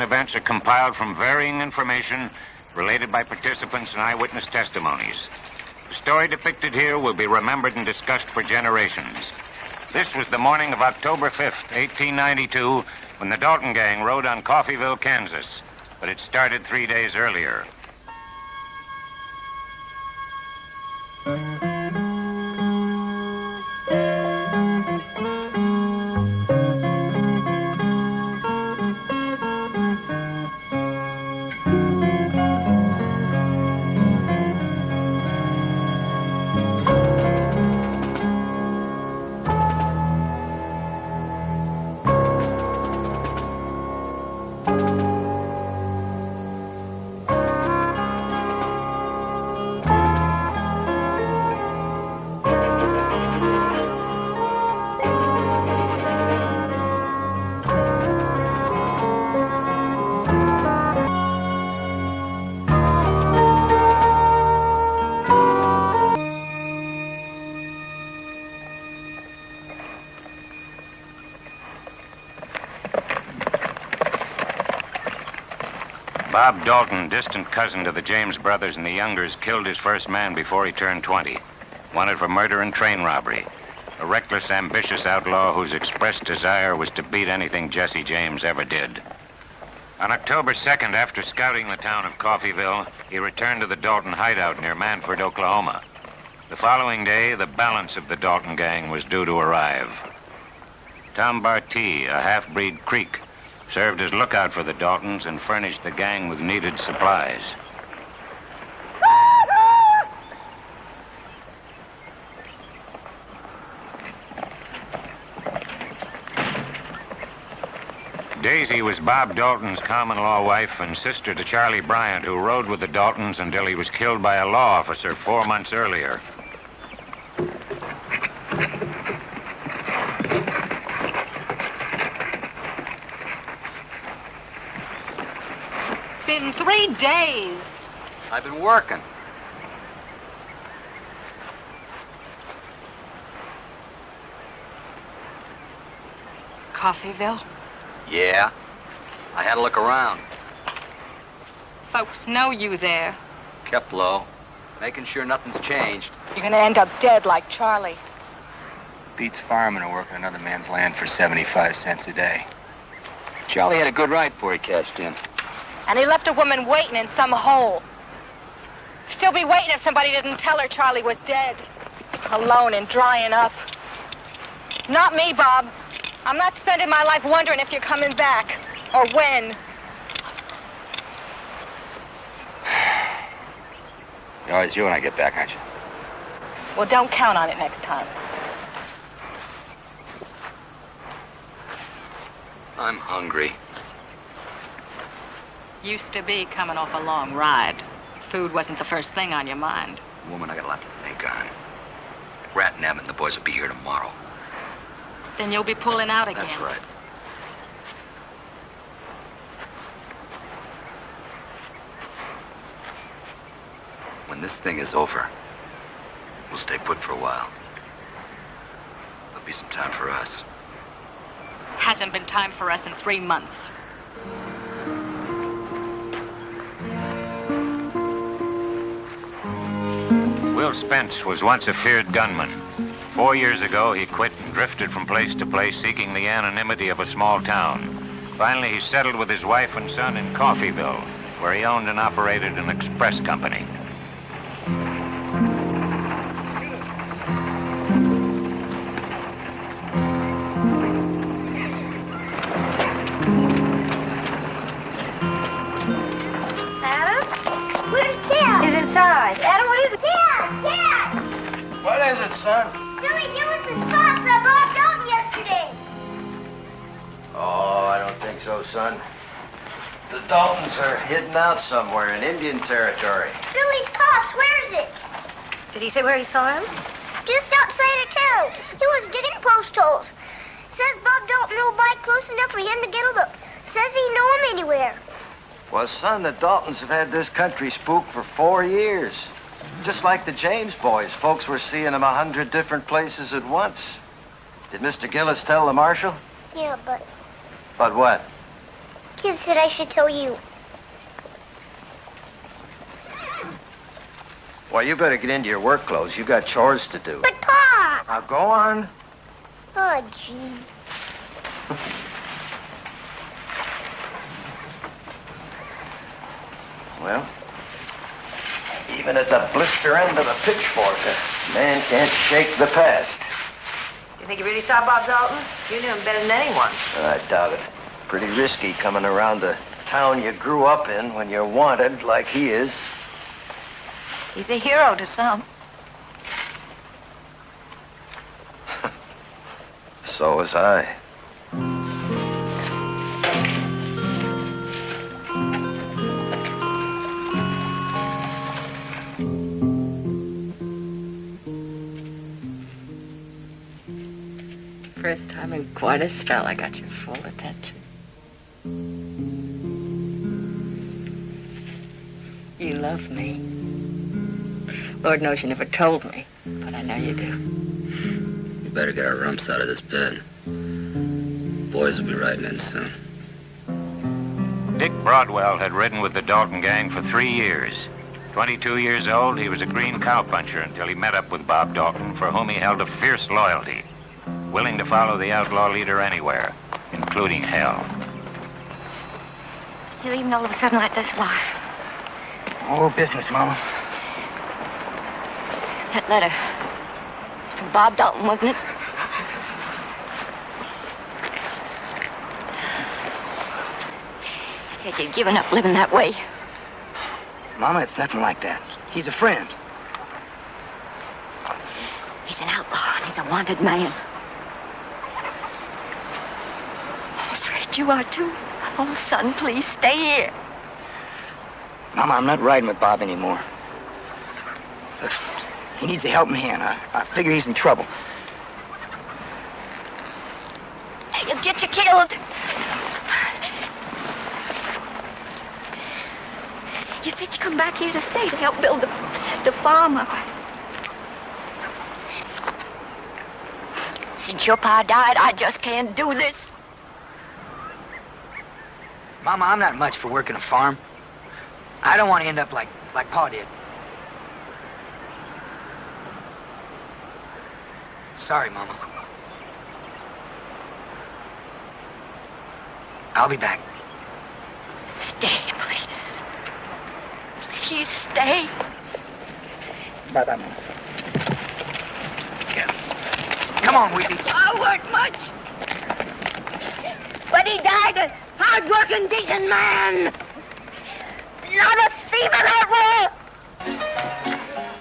Events are compiled from varying information related by participants and eyewitness testimonies. The story depicted here will be remembered and discussed for generations. This was the morning of October 5th, 1892, when the Dalton gang rode on Coffeyville, Kansas. But it started 3 days earlier. Bob Dalton, distant cousin to the James brothers and the Youngers, killed his first man before he turned 20. Wanted for murder and train robbery. A reckless, ambitious outlaw whose expressed desire was to beat anything Jesse James ever did. On October 2nd, after scouting the town of Coffeyville, he returned to the Dalton hideout near Manford, Oklahoma. The following day, the balance of the Dalton gang was due to arrive. Tom Bartee, a half-breed Creek, served as lookout for the Daltons and furnished the gang with needed supplies. Daisy was Bob Dalton's common-law wife and sister to Charlie Bryant, who rode with the Daltons until he was killed by a law officer 4 months earlier. Been 3 days. I've been working. Coffeyville? Yeah. I had to look around. Folks know you there. Kept low. Making sure nothing's changed. You're gonna end up dead like Charlie. Beats firemen to work on another man's land for 75 cents a day. Charlie had a good ride before he cashed in. And he left a woman waiting in some hole. Still be waiting if somebody didn't tell her Charlie was dead. Alone and drying up. Not me, Bob. I'm not spending my life wondering if you're coming back. Or when. You're always you when I get back, aren't you? Well, don't count on it next time. I'm hungry. Used to be coming off a long ride. Food wasn't the first thing on your mind. Woman, I got a lot to think on. Rat and Em and the boys will be here tomorrow. Then you'll be pulling out again. That's right. When this thing is over, we'll stay put for a while. There'll be some time for us. Hasn't been time for us in 3 months. Will Spence was once a feared gunman. 4 years ago, he quit and drifted from place to place, seeking the anonymity of a small town. Finally, he settled with his wife and son in Coffeyville, where he owned and operated an express company. Adam? Where's Dad? He's inside. Adam, what is it? Dad! Dad! What is it, son? Billy Gillis's boss I bought Dalton yesterday. Oh, I don't think so, son. The Daltons are hidden out somewhere in Indian territory. Billy's pa swears it. Did he say where he saw him? Just outside of town. He was digging post holes. Says Bob Dalton will buy close enough for him to get a look. Says he know him anywhere. Well, son, the Daltons have had this country spooked for 4 years. Just like the James boys, folks were seeing them 100 different places at once. Did Mr. Gillis tell the marshal? Yeah, but... But what? Kid said I should tell you. Well, you better get into your work clothes. You got chores to do. But, Pa! Now, go on. Oh, gee. Well, even at the blister end of the pitchfork, a man can't shake the past. You think you really saw Bob Dalton? You knew him better than anyone. I doubt it. Pretty risky coming around the town you grew up in when you're wanted like he is. He's a hero to some. So was I. First time in quite a spell I got your full attention. You love me. Lord knows you never told me, but I know you do. You better get our rumps out of this bed. Boys will be riding in soon. Dick Broadwell had ridden with the Dalton gang for 3 years. 22 years old, he was a green cowpuncher until he met up with Bob Dalton, for whom he held a fierce loyalty, willing to follow the outlaw leader anywhere, including hell. You leaving all of a sudden like this? Why? Oh, business, Mama. That letter. From Bob Dalton, wasn't it? You said you'd given up living that way. Mama, it's nothing like that. He's a friend. He's an outlaw and he's a wanted man. I'm afraid you are too. Oh, son, please stay here. Mama, I'm not riding with Bob anymore. Look, he needs a helping hand. I figure he's in trouble. He'll get you killed. You said you come back here to stay to help build the farm up. Since your pa died, I just can't do this. Mama, I'm not much for working a farm. I don't want to end up like Pa did. Sorry, Mama. I'll be back. Stay, please. Please stay. Bye-bye, Mama. Yeah. Come on, Weepy. I worked much. But he died a hard-working, decent man. Not a thief and outlaw.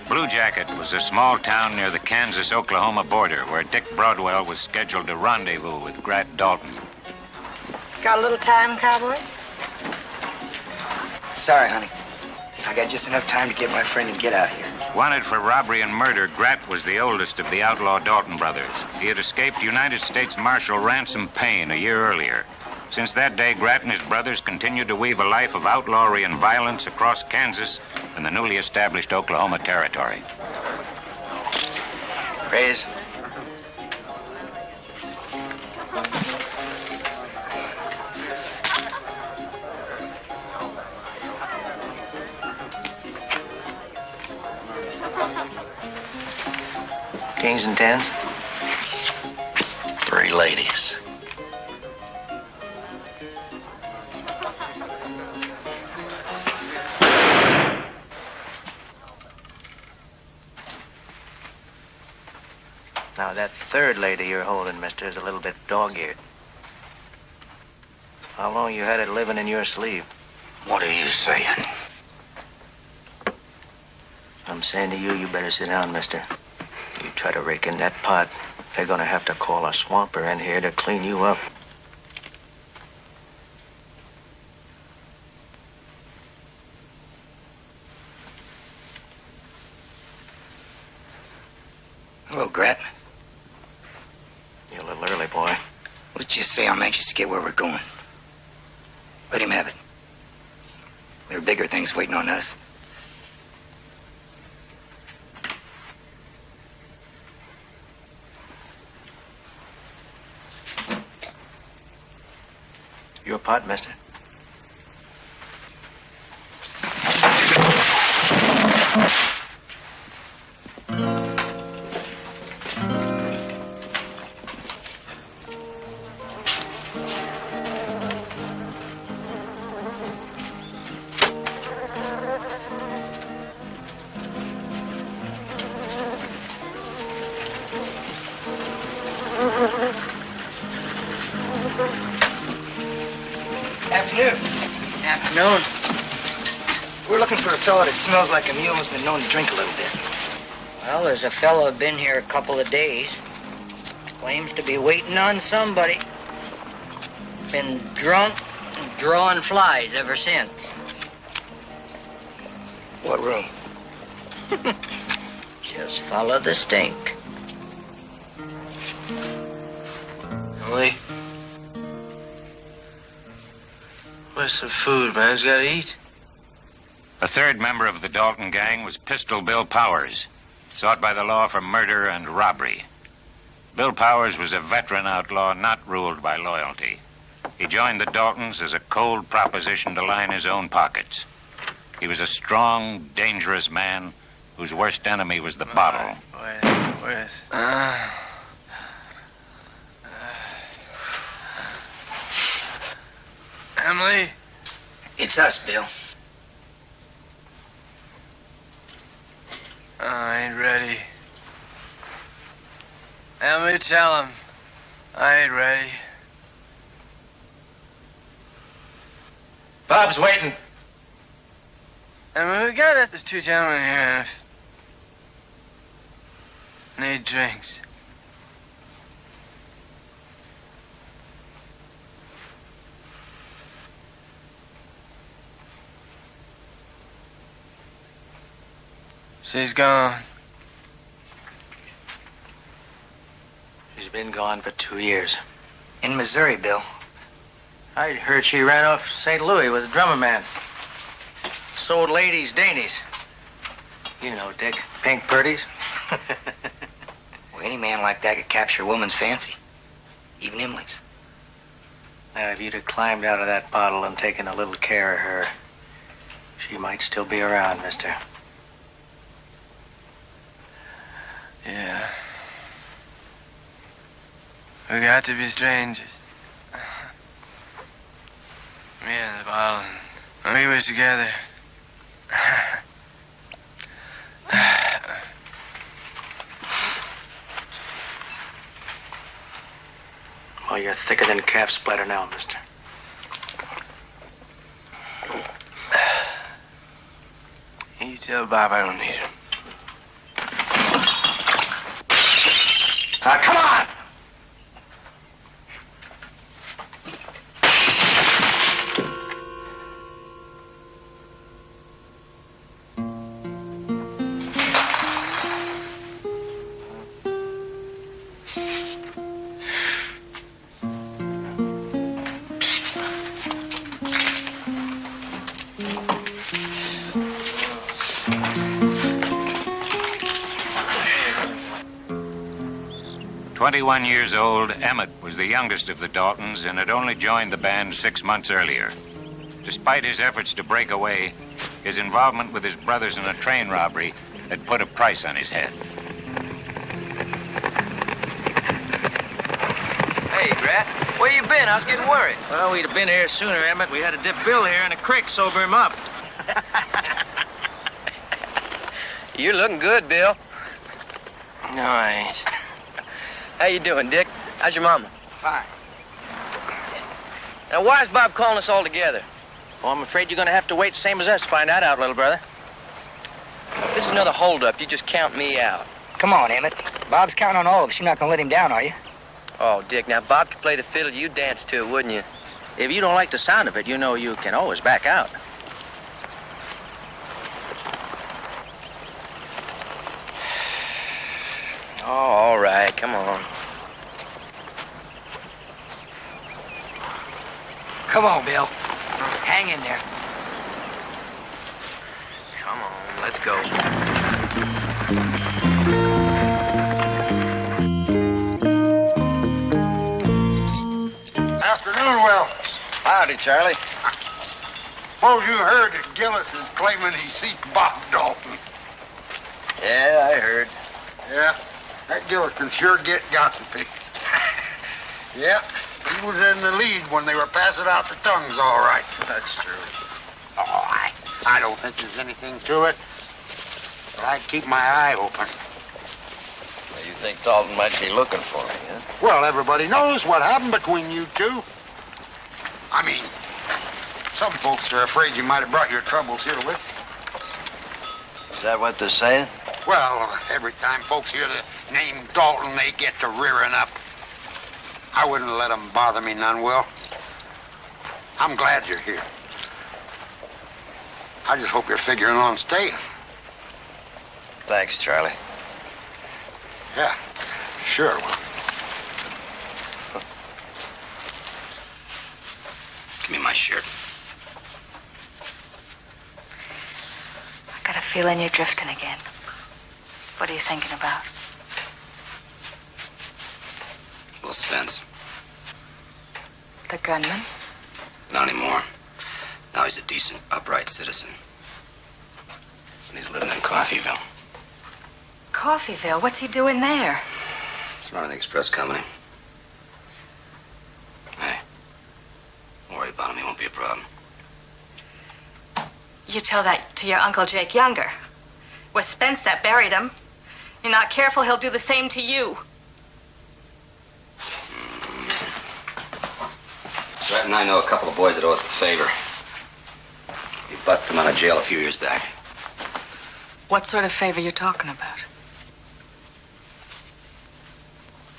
Blue Jacket was a small town near the Kansas-Oklahoma border where Dick Broadwell was scheduled to rendezvous with Grat Dalton. Got a little time, cowboy? Sorry, honey. I got just enough time to get my friend and get out here. Wanted for robbery and murder, Grat was the oldest of the outlaw Dalton brothers. He had escaped United States Marshal Ransom Payne a year earlier. Since that day, Grat and his brothers continued to weave a life of outlawry and violence across Kansas and the newly established Oklahoma Territory. Raise. Kings and tens? 3 ladies. Now, that third lady you're holding, mister, is a little bit dog-eared. How long you had it living in your sleeve? What are you saying? I'm saying to you, you better sit down, mister. You try to rake in that pot, they're gonna have to call a swamper in here to clean you up. Hello, Grat. You're a little early, boy. Let's just say I'm anxious to get where we're going. Let him have it. There are bigger things waiting on us. Your pot, mister? Afternoon. We're looking for a fellow that smells like a mule who's been known to drink a little bit. Well, there's a fellow been here a couple of days. Claims to be waiting on somebody. Been drunk and drawing flies ever since. What room? Just follow the stink. Emily? Where's some food, man? Who's got to eat? A third member of the Dalton gang was Pistol Bill Powers, sought by the law for murder and robbery. Bill Powers was a veteran outlaw not ruled by loyalty. He joined the Daltons as a cold proposition to line his own pockets. He was a strong, dangerous man whose worst enemy was the bottle. Where's... Emily? It's us, Bill. I ain't ready. Emily, tell him. I ain't ready. Bob's waiting. Emily, we got us. There's two gentlemen here. Need drinks. She's gone. She's been gone for 2 years. In Missouri, Bill. I heard she ran off to St. Louis with a drummer man. Sold ladies dainties. You know, Dick, pink purties. Well, any man like that could capture a woman's fancy. Even Emily's. Now, if you'd have climbed out of that bottle and taken a little care of her, she might still be around, mister. Yeah. We got to be strangers. Me and the bottle. We was together. Well, you're thicker than calf splatter now, mister. You tell Bob I don't need him. Come on! "21 years old, Emmett was the youngest of the Daltons and had only joined the band 6 months earlier. Despite his efforts to break away, his involvement with his brothers in a train robbery had put a price on his head. Hey, Grat, where you been? I was getting worried. Well, we'd have been here sooner, Emmett. We had to dip Bill here in a creek, sober him up. You're looking good, Bill. No, I ain't. How you doing, Dick? How's your mama? Fine. Now, why is Bob calling us all together? Well, I'm afraid you're going to have to wait the same as us to find that out, little brother. If this is another holdup, you just count me out. Come on, Emmett. Bob's counting on all of us. You're not going to let him down, are you? Oh, Dick, now, Bob could play the fiddle. You'd dance to it, wouldn't you? If you don't like the sound of it, you know you can always back out. Oh, all right. Come on. Come on, Bill. Hang in there. Come on. Let's go. Afternoon, Will. Howdy, Charlie. Suppose you heard that Gillis is claiming he sees Bob Dalton. Yeah, I heard. Yeah, that Gillis can sure get gossipy. Yep, he was in the lead when they were passing out the tongues, all right. That's true. Oh, I don't think there's anything to it. But I'd keep my eye open. Well, you think Dalton might be looking for me, huh? Well, everybody knows what happened between you two. I mean, Some folks are afraid you might have brought your troubles here with you. Is that what they're saying? Well, every time folks hear the name Dalton, they get to rearing up. I wouldn't let them bother me none, Will. I'm glad you're here. I just hope you're figuring on staying. Thanks, Charlie. Yeah, sure, Will. Give me my shirt. I got a feeling you're drifting again. What are you thinking about? Will Spence. The gunman? Not anymore. Now he's a decent, upright citizen. And he's living in Coffeyville. Coffeyville? What's he doing there? He's running the express company. Hey, don't worry about him. He won't be a problem. You tell that to your Uncle Jake Younger. It was Spence that buried him. You're not careful, he'll do the same to you. Brett and I know a couple of boys that owe us a favor. We busted them out of jail a few years back. What sort of favor you talking about?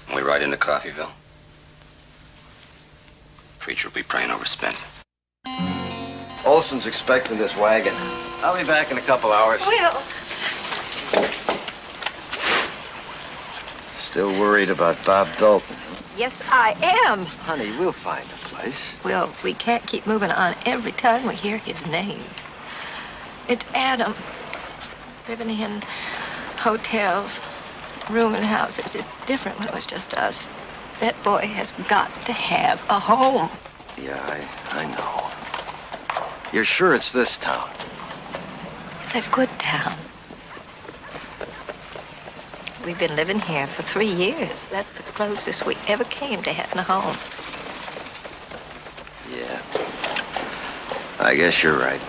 When we ride into Coffeyville, preacher will be praying over Spence. Olson's expecting this wagon. I'll be back in a couple hours. Will! Still worried about Bob Dalton? Yes, I am. Honey, we'll find a place. Well, we can't keep moving on every time we hear his name. It's Adam. Living in hotels, rooming houses. It's different when it was just us. That boy has got to have a home. Yeah, I know. You're sure it's this town? It's a good town. We've been living here for 3 years. That's the closest we ever came to having a home. Yeah. I guess you're right.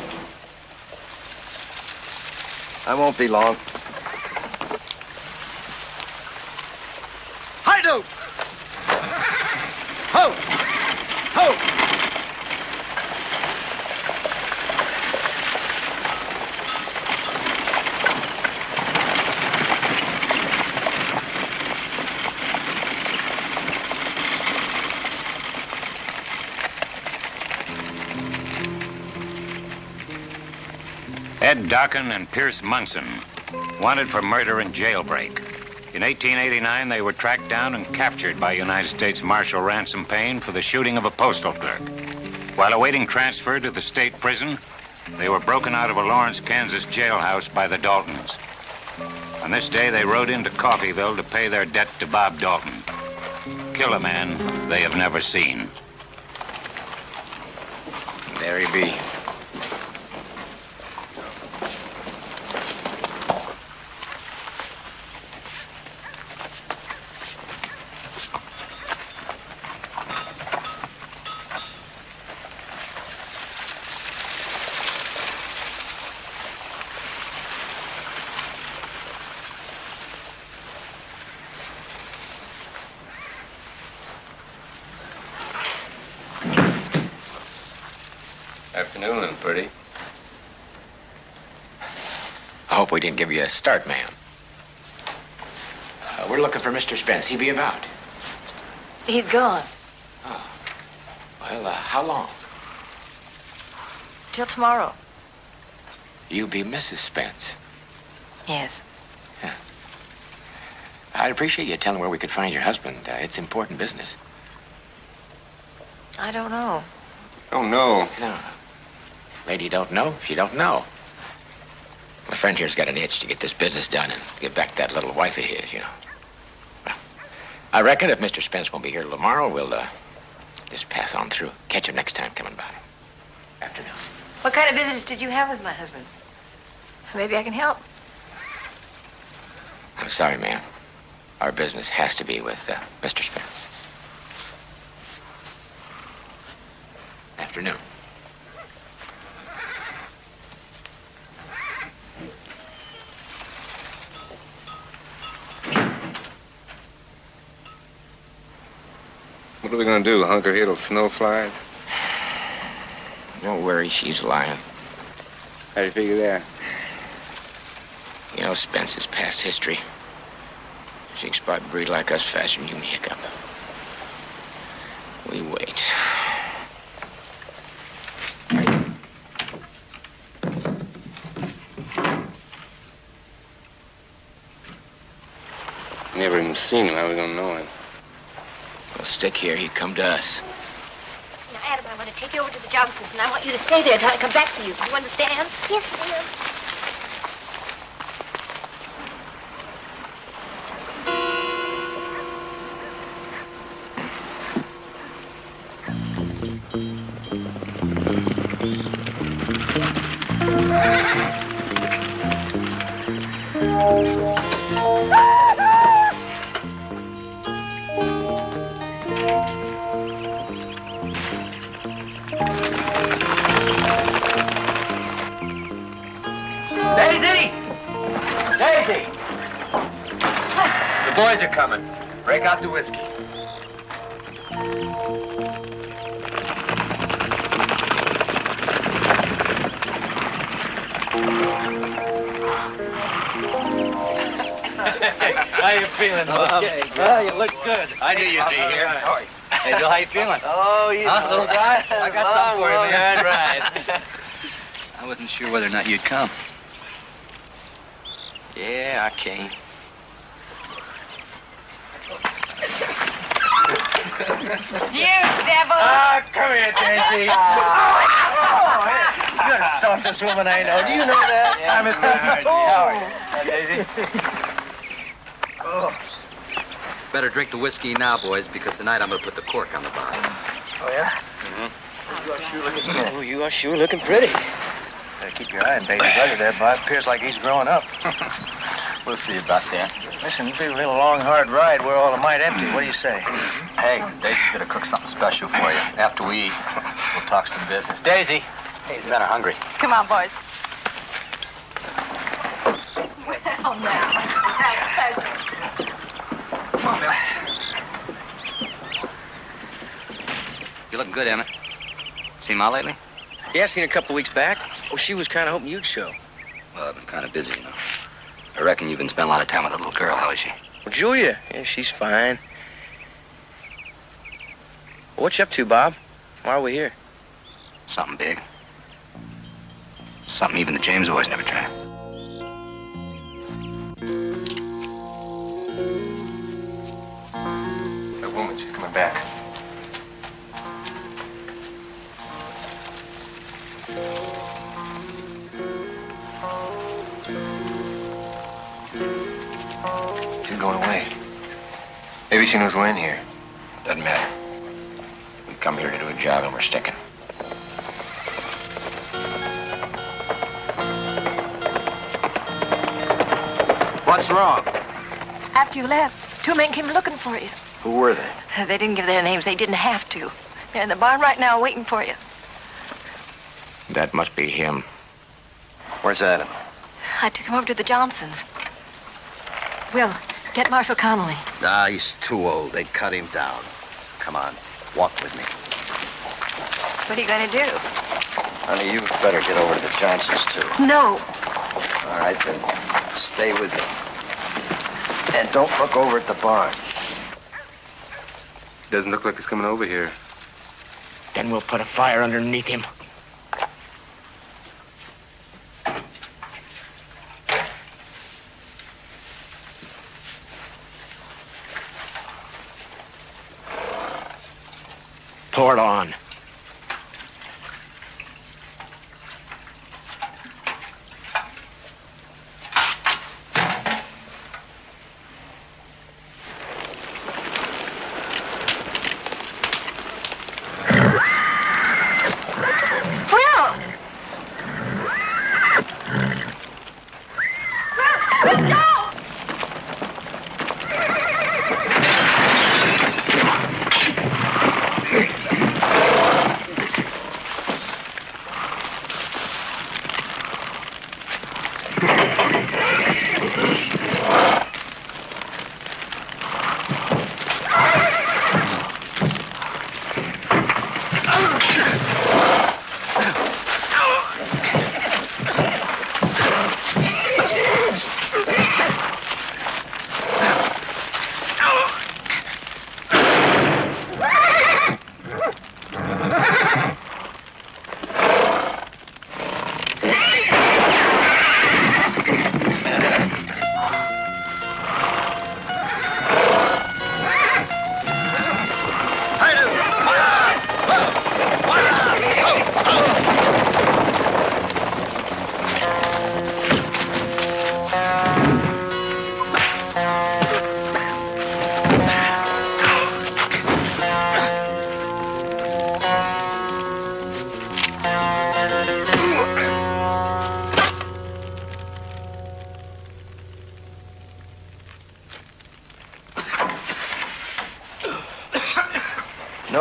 I won't be long. Hideout! Ho! Ho! Ed Dockin and Pierce Munson, wanted for murder and jailbreak. In 1889, they were tracked down and captured by United States Marshal Ransom Payne for the shooting of a postal clerk. While awaiting transfer to the state prison, they were broken out of a Lawrence, Kansas jailhouse by the Daltons. On this day, they rode into Coffeyville to pay their debt to Bob Dalton. Kill a man they have never seen. There he be. Afternoon, pretty. I hope we didn't give you a start, ma'am. We're looking for Mr. Spence. He be about. He's gone. Oh. Well, how long? Till tomorrow. You be Mrs. Spence. Yes. Yeah. I'd appreciate you telling where we could find your husband. It's important business. I don't know. Oh, no. No. Lady don't know, she don't know. My friend here's got an itch to get this business done and get back to that little wife of his, you know. Well, I reckon if Mr. Spence won't be here tomorrow, we'll just pass on through. Catch him next time coming by. Afternoon. What kind of business did you have with my husband? Maybe I can help. I'm sorry, ma'am. Our business has to be with Mr. Spence. Afternoon. What are we gonna do, hunker here till snow flies? Don't worry, she's lying. How do you figure that? You know, Spence is past history. She can spot a breed like us faster than you can hiccup. We wait. Never even seen him. How are we gonna know him? We'll stick here. He'd come to us. Now, Adam, I want to take you over to the Johnsons, and I want you to stay there until I come back for you. Do you understand? Yes, ma'am. Daisy! Daisy! The boys are coming. Break out the whiskey. How you feeling, Bob? Okay, well, you look good. I knew you'd be here. Right. Hey, Bill, how you feeling? Oh, you little guy? I got something for you, man. Right. I wasn't sure whether or not you'd come. Yeah, I came. You devil! Ah, come here, Daisy. You're the softest woman I know. Do you know that? Yeah, I'm a How are you? Daisy. Oh. Better drink the whiskey now, boys, because tonight I'm gonna put the cork on the bottle. Oh, yeah? Mm-hmm. Oh, you are sure looking pretty. Better keep your eye on baby brother there, Bob. Appears like he's growing up. We'll see about that. Listen, it'll be a little long, hard ride. We're all might empty. What do you say? Hey, Daisy's gonna cook something special for you. After we eat, we'll talk some business. Daisy. Hey, these men are hungry. Come on, boys. Oh, no. Come on, Bill. You looking good, Emmett. Seen Ma lately? Yeah, I seen her a couple of weeks back. Oh, she was kind of hoping you'd show. Well, I've been kind of busy, you know. I reckon you've been spending a lot of time with that little girl. How is she? Well, Julia, yeah, she's fine. Well, what you up to, Bob? Why are we here? Something big. Something even the James boys never tried. That woman, she's coming back. She's going away. Maybe she knows we're in here. Doesn't matter. We come here to do a job and we're sticking. What's wrong? After you left, two men came looking for you. Who were they? They didn't give their names. They didn't have to. They're in the barn right now waiting for you. That must be him. Where's Adam? I took him over to the Johnsons. Will, get Marshal Connolly. Ah, he's too old. They'd cut him down. Come on, walk with me. What are you going to do? Honey, you better get over to the Johnsons, too. No. All right, then stay with me. And don't look over at the barn. Doesn't look like he's coming over here. Then we'll put a fire underneath him. Pour it on.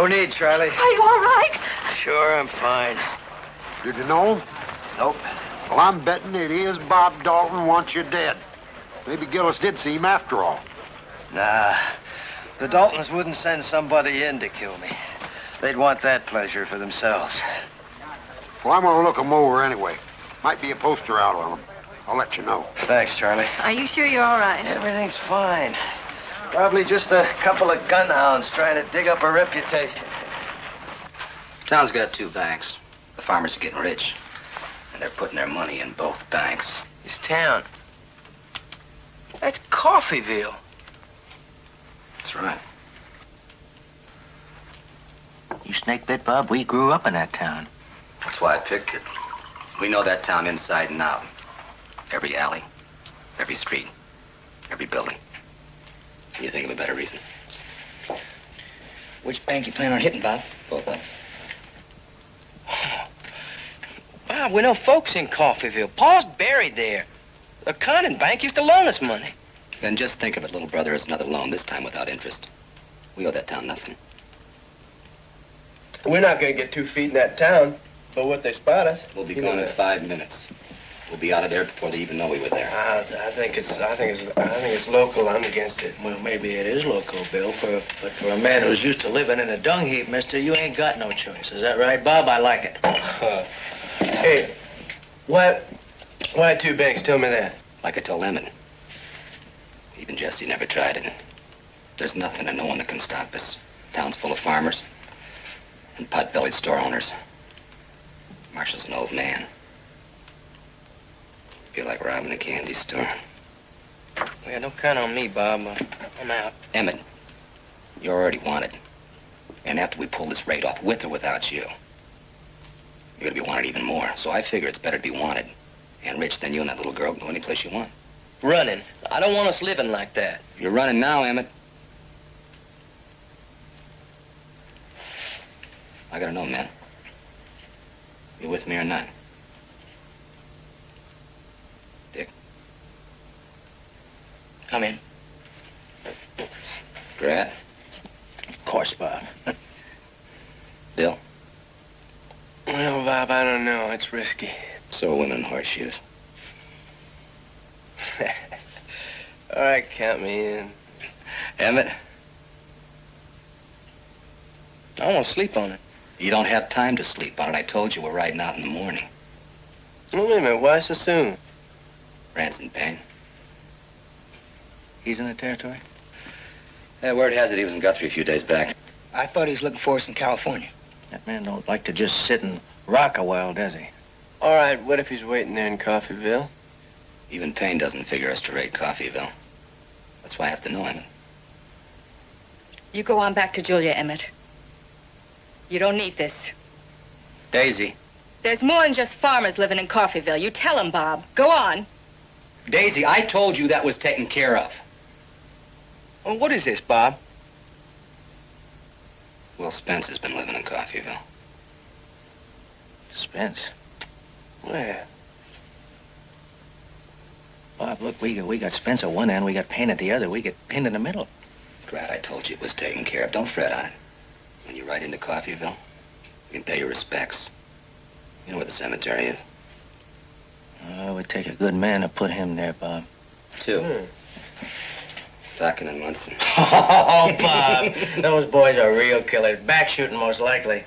need, Charlie. Are you all right? Sure, I'm fine. Did you know him? Nope. Well, I'm betting it is Bob Dalton wants you dead. Maybe Gillis did see him after all. Nah. The Daltons wouldn't send somebody in to kill me. They'd want that pleasure for themselves. Well, I'm gonna look him over anyway. Might be a poster out on him. I'll let you know. Thanks, Charlie. Are you sure you're all right? Everything's fine. Probably just a couple of gunhounds trying to dig up a reputation. Town's got 2 banks. The farmers are getting rich, and they're putting their money in both banks. This town. That's Coffeyville. That's right. You snake bit, Bob. We grew up in that town. That's why I picked it. We know that town inside and out. Every alley, every street, every building. Can you think of a better reason? Which bank you plan on hitting, Bob? Both of them. Bob, we know folks in Coffeyville. Pa's buried there. The Conning Bank used to loan us money. Then just think of it, little brother, as another loan, this time without interest. We owe that town nothing. We're not going to get 2 feet in that town, but what they spot us. We'll be gone in 5 minutes. We'll be out of there before they even know we were there. I think it's local. I'm against it. Well, maybe it is local, Bill. But for a man who's used to living in a dung heap, mister, you ain't got no choice. Is that right, Bob? I like it. Hey, why 2 banks? Tell me that. Like I told Emmett. Even Jesse never tried it. There's nothing and no one that can stop us. Town's full of farmers and pot-bellied store owners. Marshall's an old man. Feel like robbing a candy store. Yeah, don't count on me, Bob. I'm out. Emmett, you're already wanted. And after we pull this raid off, with or without you, you're gonna be wanted even more. So I figure it's better to be wanted and rich than you and that little girl can go any place you want. Running. I don't want us living like that. You're running now, Emmett. I gotta know, man. You with me or not? Dick? Come in. Grat? Of course, Bob. Bill? Well, Bob, I don't know. It's risky. So are women in horseshoes. All right, count me in. Emmett? I want to sleep on it. You don't have time to sleep on it. I told you we're riding out in the morning. Well, wait a minute. Why so soon? Rand's in pain. He's in the territory? Yeah, word has it he was in Guthrie a few days back. I thought he was looking for us in California. That man don't like to just sit and rock a while, does he? All right, what if he's waiting there in Coffeyville? Even Payne doesn't figure us to raid Coffeyville. That's why I have to know him. You go on back to Julia, Emmett. You don't need this. Daisy. There's more than just farmers living in Coffeyville. You tell him, Bob. Go on. Daisy, I told you that was taken care of. Well, what is this, Bob? Will Spence has been living in Coffeyville. Spence? Where? Bob, look, we got Spence at one end, we got Payne at the other. We get pinned in the middle. Glad I told you it was taken care of. Don't fret on it. When you ride into Coffeyville, you can pay your respects. You know where the cemetery is? It would take a good man to put him there, Bob. 2. Falcon and Munson. Oh, Bob. Those boys are real killers. Back shooting, most likely.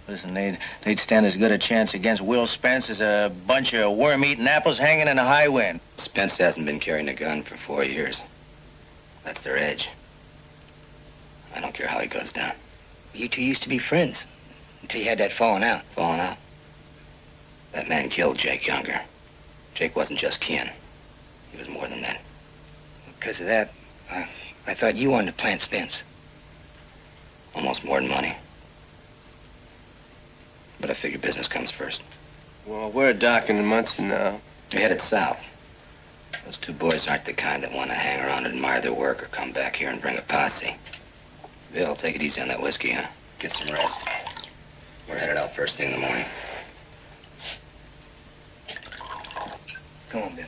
Listen, they'd stand as good a chance against Will Spence as a bunch of worm-eating apples hanging in a high wind. Spence hasn't been carrying a gun for 4 years. That's their edge. I don't care how he goes down. You two used to be friends until you had that falling out. Falling out? That man killed Jake Younger. Jake wasn't just kin. He was more than that. Because of that, I thought you wanted to plant Spence. Almost more than money. But I figure business comes first. Well, we're docking in Munson now. You're headed south. Those 2 boys aren't the kind that want to hang around and admire their work or come back here and bring a posse. Bill, take it easy on that whiskey, huh? Get some rest. We're headed out first thing in the morning. Come on, Bill.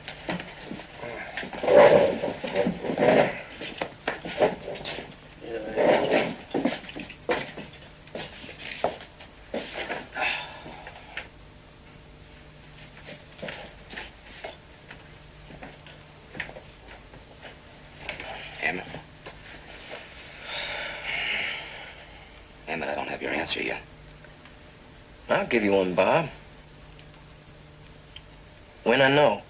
give you one, Bob. When I know.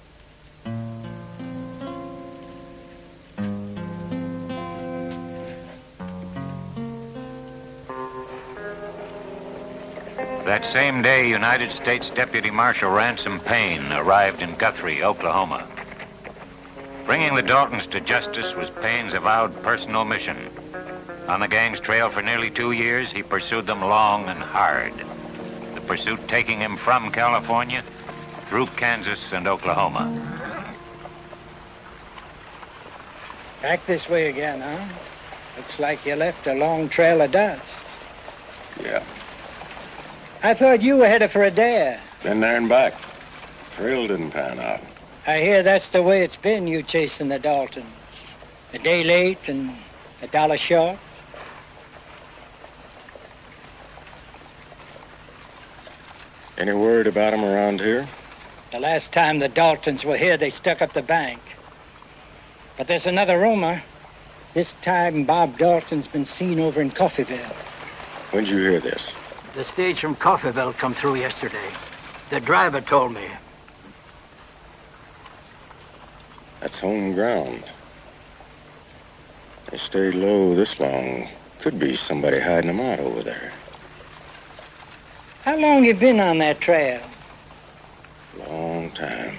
That same day, United States Deputy Marshal Ransom Payne arrived in Guthrie, Oklahoma. Bringing the Daltons to justice was Payne's avowed personal mission. On the gang's trail for nearly 2 years, he pursued them long and hard. The pursuit taking him from California through Kansas and Oklahoma. Back this way again, huh? Looks like you left a long trail of dust. Yeah. I thought you were headed for a dare. Been there and back. Trail didn't pan out. I hear that's the way it's been, you chasing the Daltons. A day late and $1 short. Any word about him around here? The last time the Daltons were here, they stuck up the bank. But there's another rumor. This time, Bob Dalton's been seen over in Coffeyville. When'd you hear this? The stage from Coffeyville come through yesterday. The driver told me. That's home ground. They stayed low this long. Could be somebody hiding them out over there. How long you been on that trail? Long time.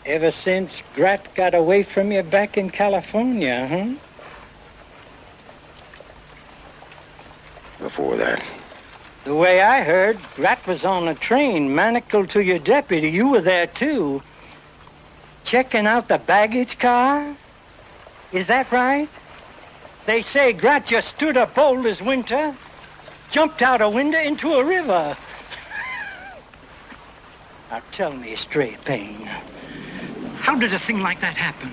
Ever since Grat got away from you back in California, huh? Before that. The way I heard, Grat was on a train manacled to your deputy. You were there, too. Checking out the baggage car? Is that right? They say Grat just stood up bold as winter, jumped out a window into a river. Now tell me straight, Payne. How did a thing like that happen?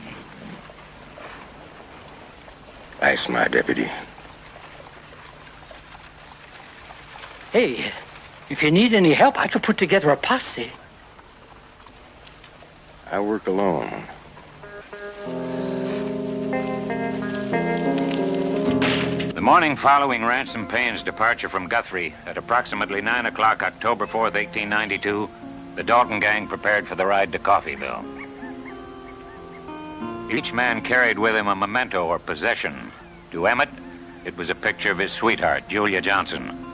Ask my deputy. Hey, if you need any help, I could put together a posse. I work alone. The morning following Ransom Payne's departure from Guthrie, at approximately 9 o'clock, October 4th, 1892, the Dalton gang prepared for the ride to Coffeyville. Each man carried with him a memento or possession. To Emmett, it was a picture of his sweetheart, Julia Johnson.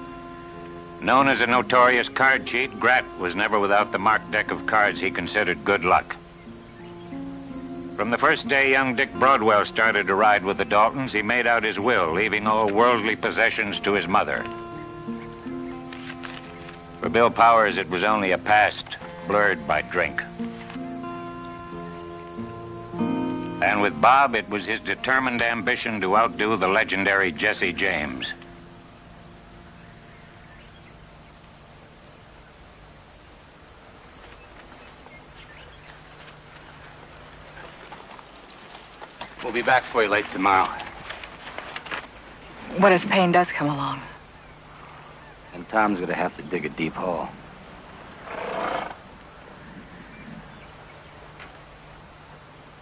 Known as a notorious card cheat, Grat was never without the marked deck of cards he considered good luck. From the first day young Dick Broadwell started to ride with the Daltons, he made out his will, leaving all worldly possessions to his mother. For Bill Powers, it was only a past blurred by drink. And with Bob, it was his determined ambition to outdo the legendary Jesse James. We'll be back for you late tomorrow. What if Payne does come along? And Tom's gonna have to dig a deep hole.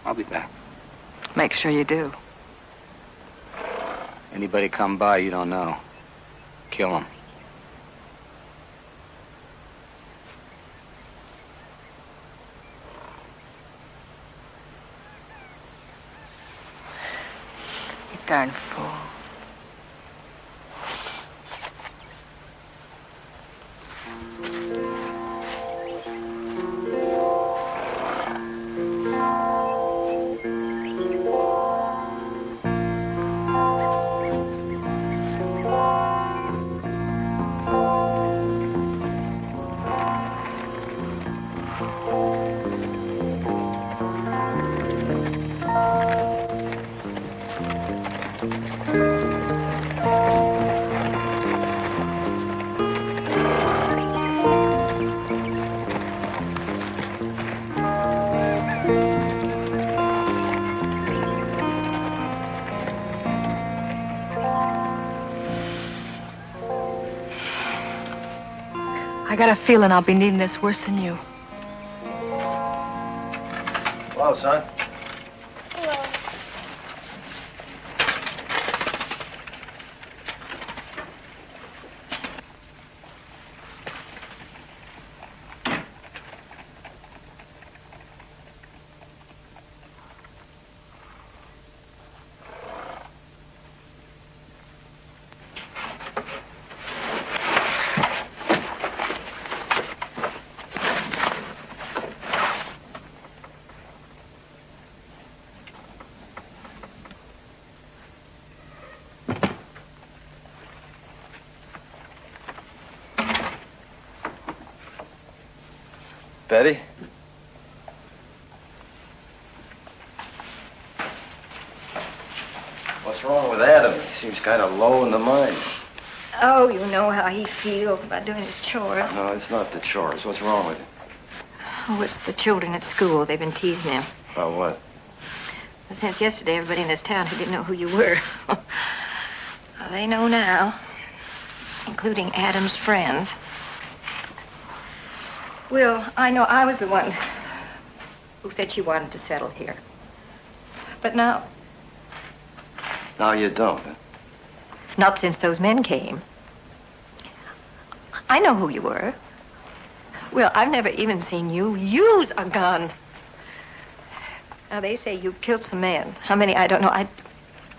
I'll be back. Make sure you do. Anybody come by you don't know, kill him. You darn fool. I got a feeling I'll be needing this worse than you. Hello, son. Hello. Betty. What's wrong with Adam? He seems kind of low in the mind. Oh, you know how he feels about doing his chores. No, it's not the chores. What's wrong with him? Oh, it's the children at school. They've been teasing him. About what? Well, since yesterday, everybody in this town who didn't know who you were. Well, they know now, including Adam's friends. Will, I know I was the one who said she wanted to settle here. But now... Now you don't. Not since those men came. I know who you were. Will, I've never even seen you use a gun. Now, they say you killed some men. How many, I don't know. I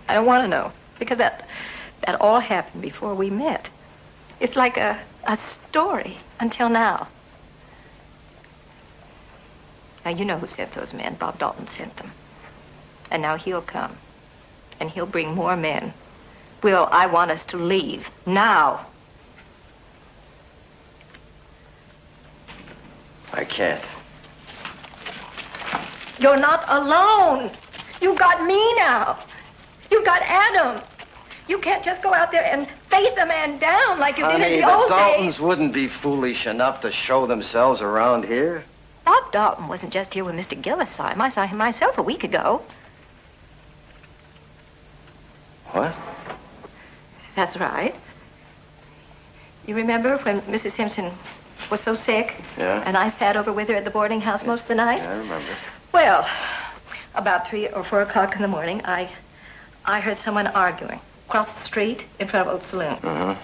don't want to know. Because that all happened before we met. It's like a story until now. Now, you know who sent those men. Bob Dalton sent them. And now he'll come. And he'll bring more men. Will, I want us to leave. Now. I can't. You're not alone. You got me now. You got Adam. You can't just go out there and face a man down like you did in the old days. The Daltons days. wouldn't be foolish enough to show themselves around here. Bob Dalton wasn't just here when Mr. Gillis saw him. I saw him myself a week ago. What? That's right. You remember when Mrs. Simpson was so sick? Yeah. And I sat over with her at the boarding house most of the night? Yeah, I remember. Well, about 3 or 4 o'clock in the morning, I heard someone arguing across the street in front of Oates' Saloon. Uh-huh.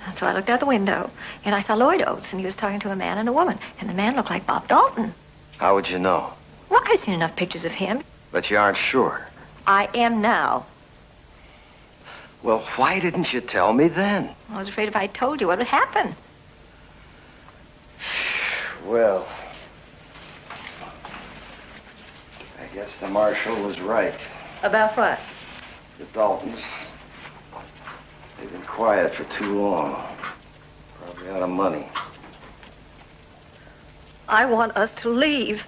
And so I looked out the window, and I saw Lloyd Oates, and he was talking to a man and a woman. And the man looked like Bob Dalton. How would you know? Well, I've seen enough pictures of him. But you aren't sure. I am now. Well, why didn't you tell me then? I was afraid if I told you what would happen. Well, I guess the marshal was right. About what? The Daltons. They've been quiet for too long. Probably out of money. I want us to leave.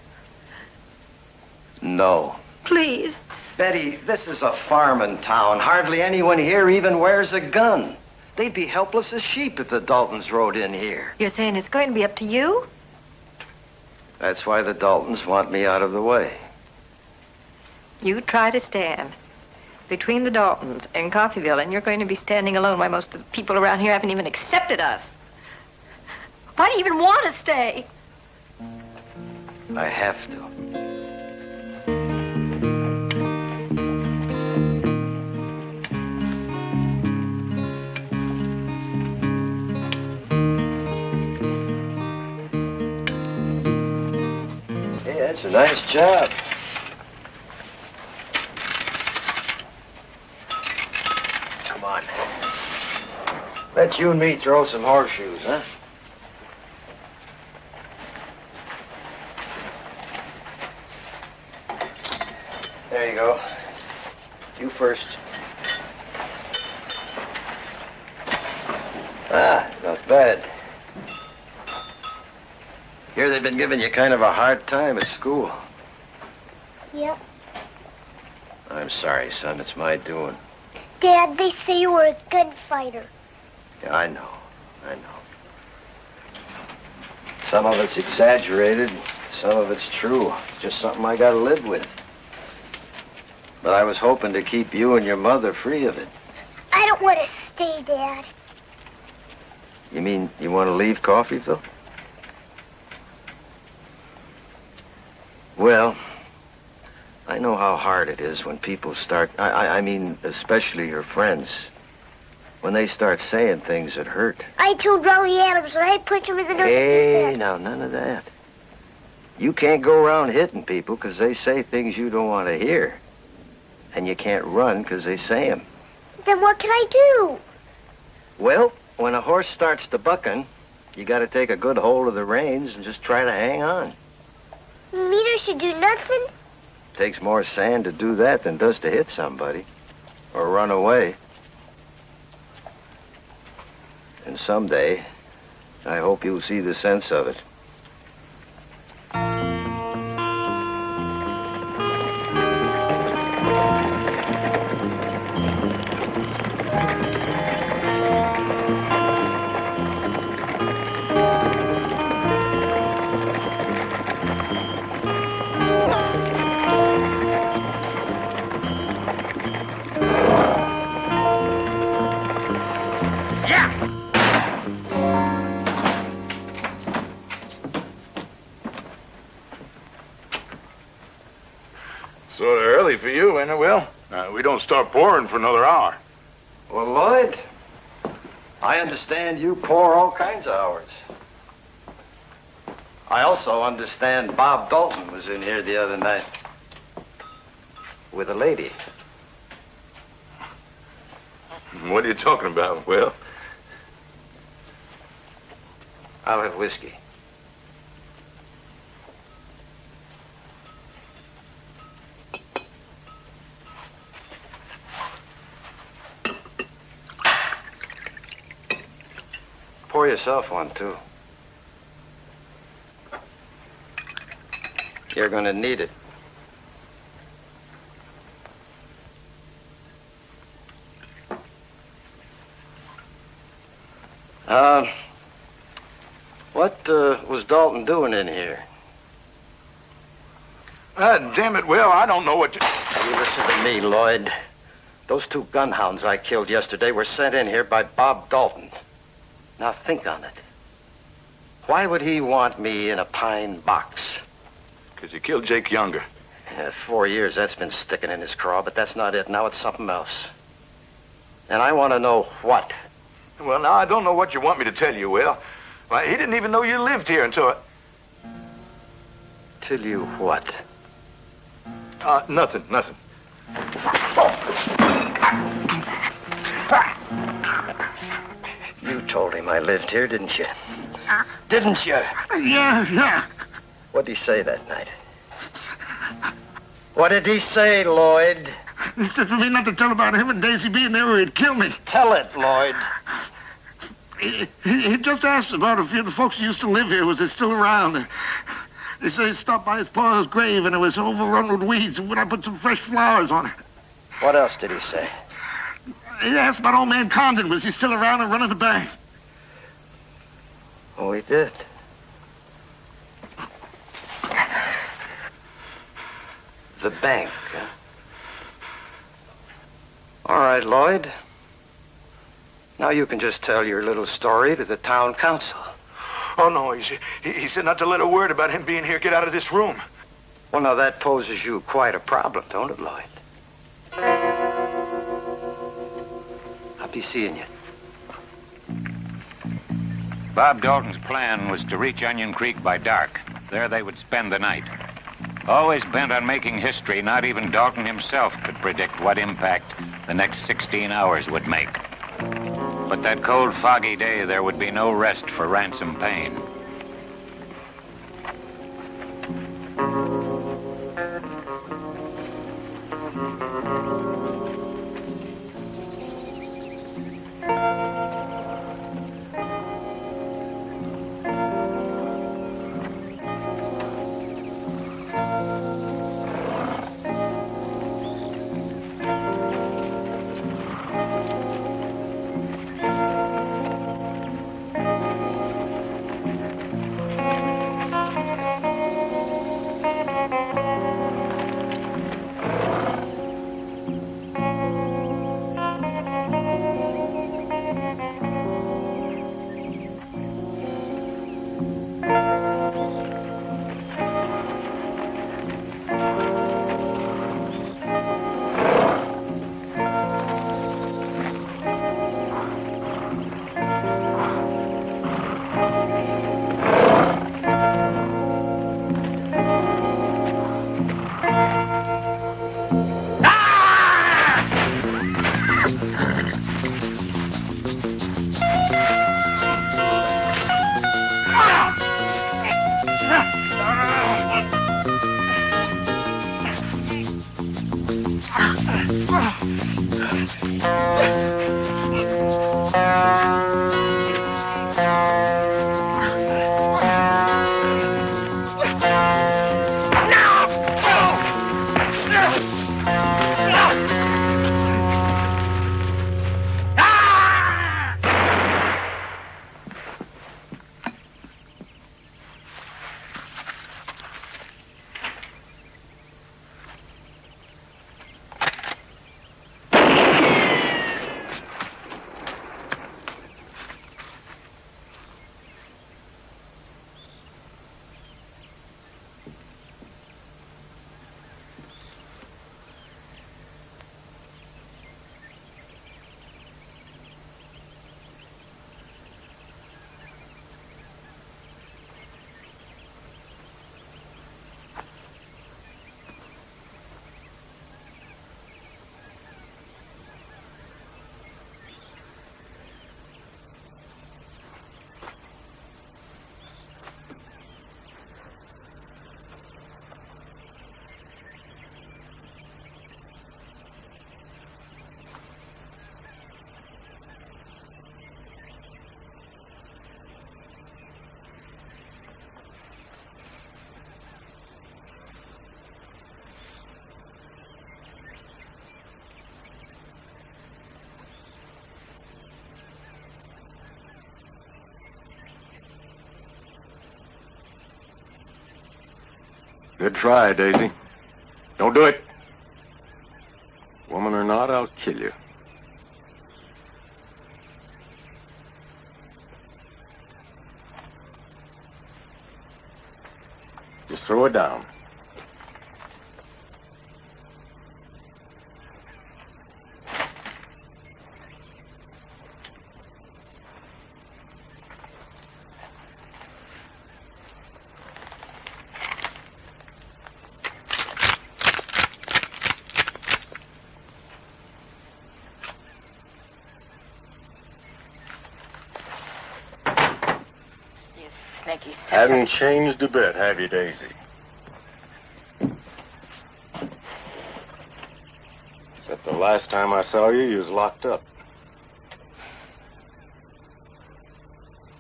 No. Please. Betty, this is a farming town. Hardly anyone here even wears a gun. They'd be helpless as sheep if the Daltons rode in here. You're saying it's going to be up to you? That's why the Daltons want me out of the way. You try to stand between the Daltons and Coffeyville, and you're going to be standing alone while most of the people around here haven't even accepted us. Why do you even want to stay? I have to. Hey, that's a nice job. Come on. Let you and me throw some horseshoes, huh? There you go. You first. Ah, not bad. Here they've been giving you kind of a hard time at school. Yep. I'm sorry, son. It's my doing. Dad, they say you were a gunfighter. Yeah, I know. Some of it's exaggerated, some of it's true. It's just something I gotta live with. But I was hoping to keep you and your mother free of it. I don't want to stay, Dad. You mean you want to leave Coffeyville? Well, I know how hard it is when people start, I mean, especially your friends, when they start saying things that hurt. I told Raleigh Adams and I punched him in the nose. Hey, now, none of that. You can't go around hitting people because they say things you don't want to hear. And you can't run because they say them. Then what can I do? Well, when a horse starts to bucking, you got to take a good hold of the reins and just try to hang on. You mean I should do nothing? Takes more sand to do that than does to hit somebody or run away. And someday, I hope you'll see the sense of it. Sort of early for you, ain't it, Will? We don't start pouring for another hour. Well, Lloyd, I understand you pour all kinds of hours. I also understand Bob Dalton was in here the other night with a lady. What are you talking about, Will? I'll have whiskey. Pour yourself one, too. You're gonna need it. What was Dalton doing in here? Damn it, Will, I don't know what to... You listen to me, Lloyd. Those 2 gunhounds I killed yesterday were sent in here by Bob Dalton. Now think on it. Why would he want me in a pine box? Because you killed Jake Younger. 4 years, that's been sticking in his craw, but that's not it. Now it's something else. And I want to know what. Well, now, I don't know what you want me to tell you, Will. Why, he didn't even know you lived here until... Till you what? Nothing. You told him I lived here, didn't you? Didn't you? Yeah. What'd he say that night? What did he say, Lloyd? He said for me not to tell about him and Daisy being there or he'd kill me. Tell it, Lloyd. He just asked about a few of the folks who used to live here. Was they still around? They say he stopped by his pa's grave and it was overrun with weeds. And would I put some fresh flowers on it? What else did he say? He asked about old man Condon. Was he still around and running the bank? Oh, he did. The bank, huh? All right, Lloyd. Now you can just tell your little story to the town council. Oh, no, he said not to let a word about him being here. Get out of this room. Well, now that poses you quite a problem, don't it, Lloyd? I'll be seeing you. Bob Dalton's plan was to reach Onion Creek by dark. There they would spend the night. Always bent on making history, not even Dalton himself could predict what impact the next 16 hours would make. But that cold, foggy day, there would be no rest for Ransom Payne. Good try, Daisy. Don't do it. Woman or not, I'll kill you. Just throw it down. Snaky son. Hadn't changed a bit, have you, Daisy? Except the last time I saw you, you was locked up.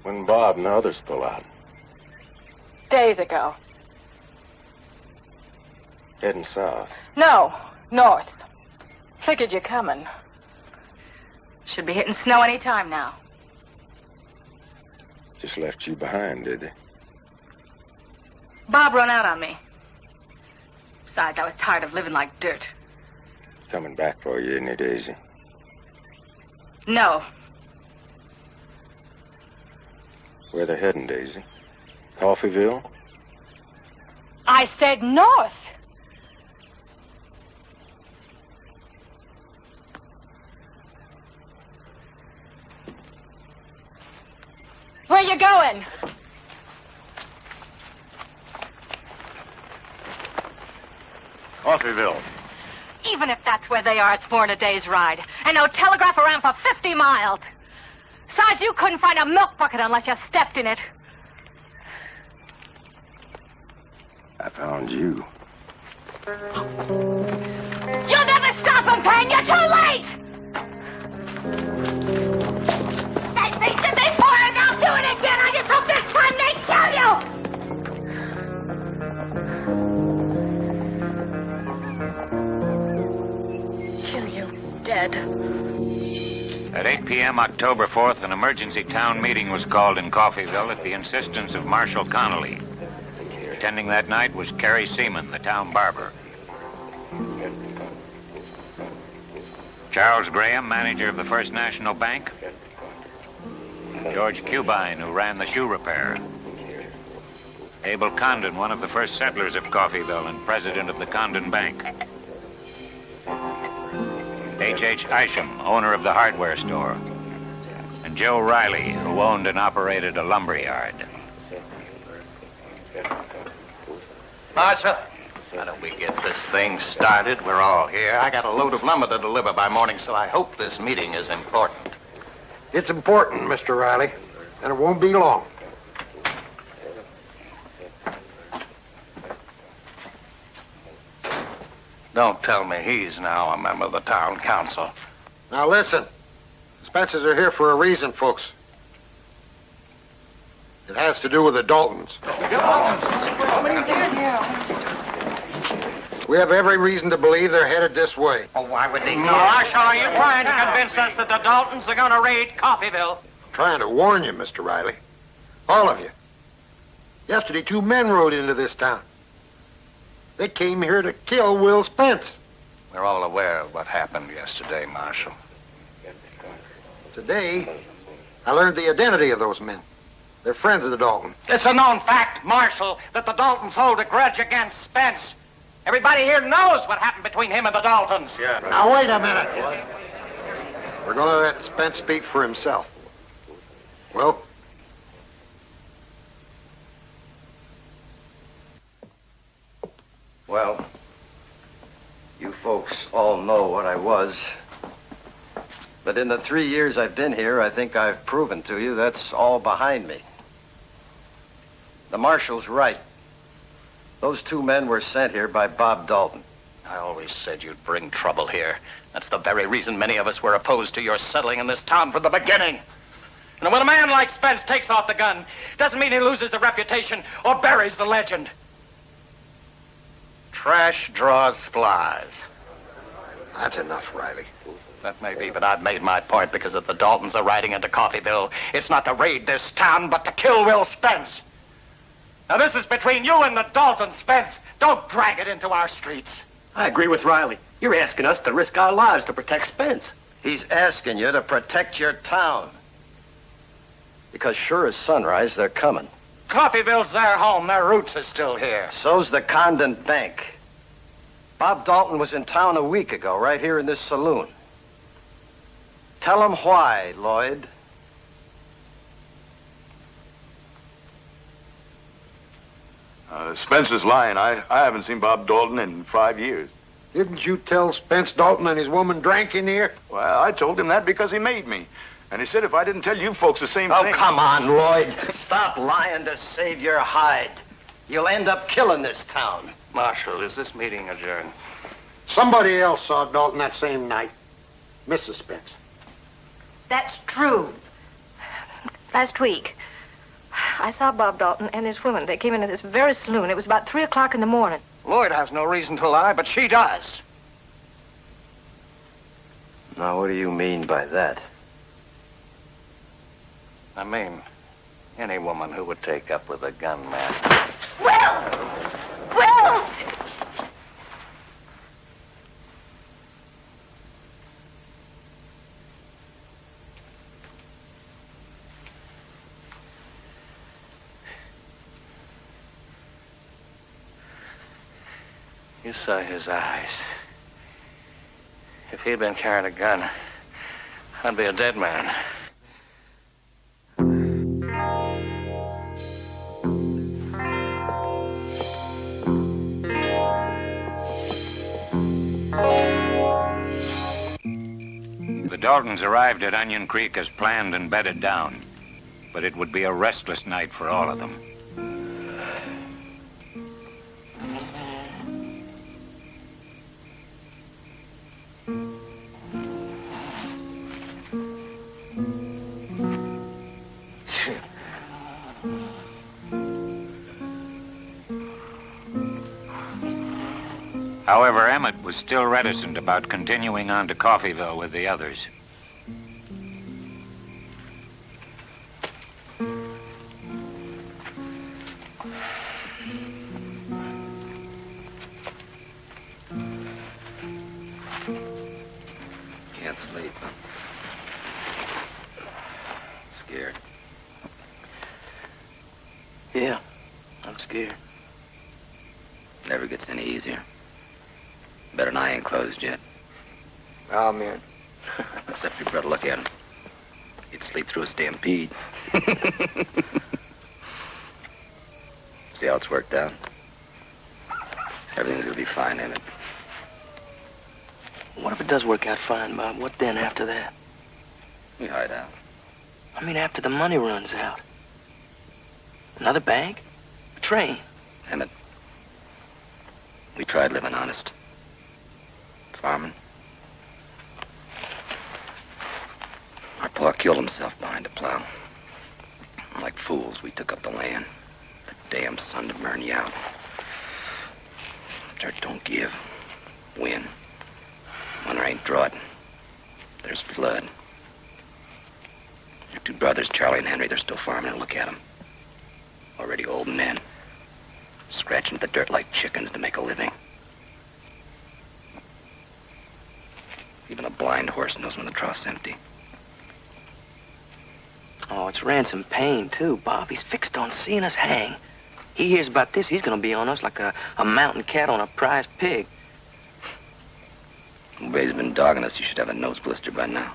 When Bob and the others pull out. Days ago. Heading south. No, north. Figured you're coming. Should be hitting snow any time now. Just left you behind, did they? Bob run out on me. Besides, I was tired of living like dirt. Coming back for you, isn't he, Daisy? No. Where they heading, Daisy? Coffeyville? I said north. Where you going? Coffeyville. Even if that's where they are, it's more than a day's ride. And no telegraph around for 50 miles. Besides, you couldn't find a milk bucket unless you stepped in it. I found you. You'll never stop them, Payne! You're too late! They think that they for it, they'll do it again! I just hope this time they kill you! Kill you dead. At 8 p.m. October 4th, an emergency town meeting was called in Coffeyville at the insistence of Marshal Connolly. Attending that night was Carrie Seaman, the town barber. Charles Graham, manager of the First National Bank. George Cubine, who ran the shoe repair. Abel Condon, one of the first settlers of Coffeyville and president of the Condon Bank. H.H. Isham, owner of the hardware store. And Joe Riley, who owned and operated a lumberyard. Marshal, how don't we get this thing started? We're all here. I got a load of lumber to deliver by morning, so I hope this meeting is important. It's important, Mr. Riley, and it won't be long. Don't tell me he's now a member of the town council. Now listen, Spencers are here for a reason, folks. It has to do with the Daltons. We have every reason to believe they're headed this way. Oh, why would they? Marshal, are you trying to convince us that the Daltons are going to raid Coffeyville? I'm trying to warn you, Mr. Riley. All of you. Yesterday, 2 men rode into this town. They came here to kill Will Spence. We're all aware of what happened yesterday, Marshal. Today, I learned the identity of those men. They're friends of the Daltons. It's a known fact, Marshal, that the Daltons hold a grudge against Spence. Everybody here knows what happened between him and the Daltons. Yeah. Now, wait a minute. We're going to let Spence speak for himself. Well? Well, you folks all know what I was. But in the 3 years I've been here, I think I've proven to you that's all behind me. The marshal's right. Those 2 men were sent here by Bob Dalton. I always said you'd bring trouble here. That's the very reason many of us were opposed to your settling in this town from the beginning. And when a man like Spence takes off the gun, doesn't mean he loses the reputation or buries the legend. Trash draws flies. That's enough, Riley. That may be, but I've made my point because if the Daltons are riding into Coffeyville, it's not to raid this town, but to kill Will Spence. Now, this is between you and the Dalton, Spence. Don't drag it into our streets. I agree with Riley. You're asking us to risk our lives to protect Spence. He's asking you to protect your town. Because sure as sunrise, they're coming. Coffeyville's their home. Their roots are still here. So's the Condon Bank. Bob Dalton was in town a week ago, right here in this saloon. Tell him why, Lloyd. Spence is lying. I haven't seen Bob Dalton in 5 years. Didn't you tell Spence Dalton and his woman drank in here? Well, I told him that because he made me. And he said if I didn't tell you folks the same thing... Oh, come on, Lloyd. Stop lying to save your hide. You'll end up killing this town. Marshal, is this meeting adjourned? Somebody else saw Dalton that same night. Mrs. Spence. That's true. Last week, I saw Bob Dalton and his woman. They came into this very saloon. It was about 3 o'clock in the morning. Lloyd has no reason to lie, but she does. Now, what do you mean by that? I mean, any woman who would take up with a gunman. Will! You saw his eyes. If he'd been carrying a gun, I'd be a dead man. The Daltons arrived at Onion Creek as planned and bedded down. But it would be a restless night for all of them. However, Emmett was still reticent about continuing on to Coffeyville with the others. Can't sleep, huh? Scared. Yeah, I'm scared. Never gets any easier. Better than I ain't closed yet. Oh, man. Except your brother, look at him. He'd sleep through a stampede. See how it's worked out? Everything's gonna be fine, Emmett. What if it does work out fine, Bob? What then after that? We hide out. I mean, after the money runs out. Another bank? A train? Emmett, we tried living honest. Farming. Our pa killed himself behind the plow. Like fools, we took up the land. The damn sun to burn you out. Dirt don't give. Win. When there ain't drought, there's flood. Your two brothers, Charlie and Henry, they're still farming, and look at them. Already old men. Scratching at the dirt like chickens to make a living. Even a blind horse knows when the trough's empty. Oh, it's Ransom Payne, too, Bob. He's fixed on seeing us hang. He hears about this, he's gonna be on us like a mountain cat on a prize pig. Bay's been dogging us. You should have a nose blister by now.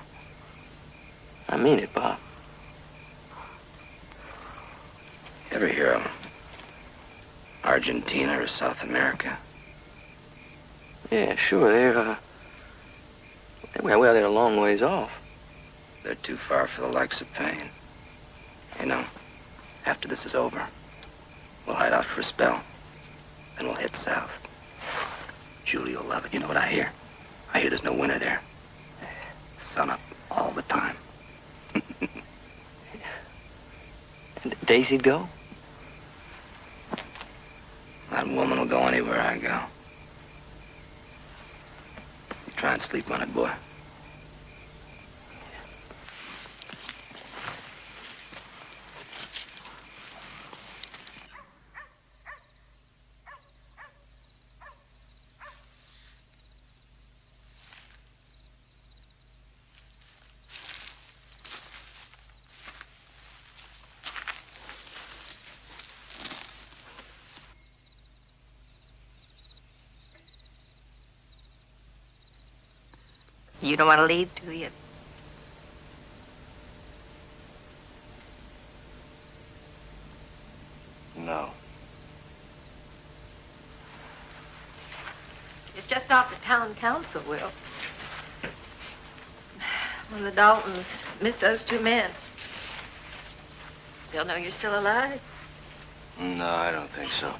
I mean it, Bob. You ever hear of Argentina or South America? Yeah, sure, they're a long ways off. They're too far for the likes of Payne. You know, after this is over, we'll hide out for a spell. Then we'll head south. Julie will love it. You know what I hear? I hear there's no winter there. Sun up all the time. And Daisy'd go? That woman will go anywhere I go. You try and sleep on it, boy. You don't want to leave, do you? No. It's just off the town council, Will. When the Daltons miss those two men, they'll know you're still alive. No, I don't think so.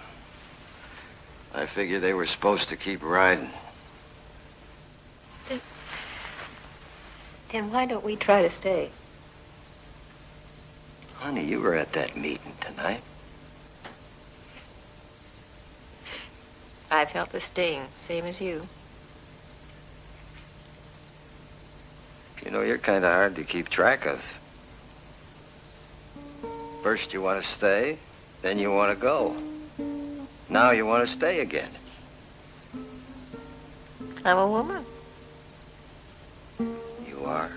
I figure they were supposed to keep riding. Then why don't we try to stay? Honey, you were at that meeting tonight. I felt the sting, same as you. You know, you're kind of hard to keep track of. First you want to stay, then you want to go. Now you want to stay again. I'm a woman. You are.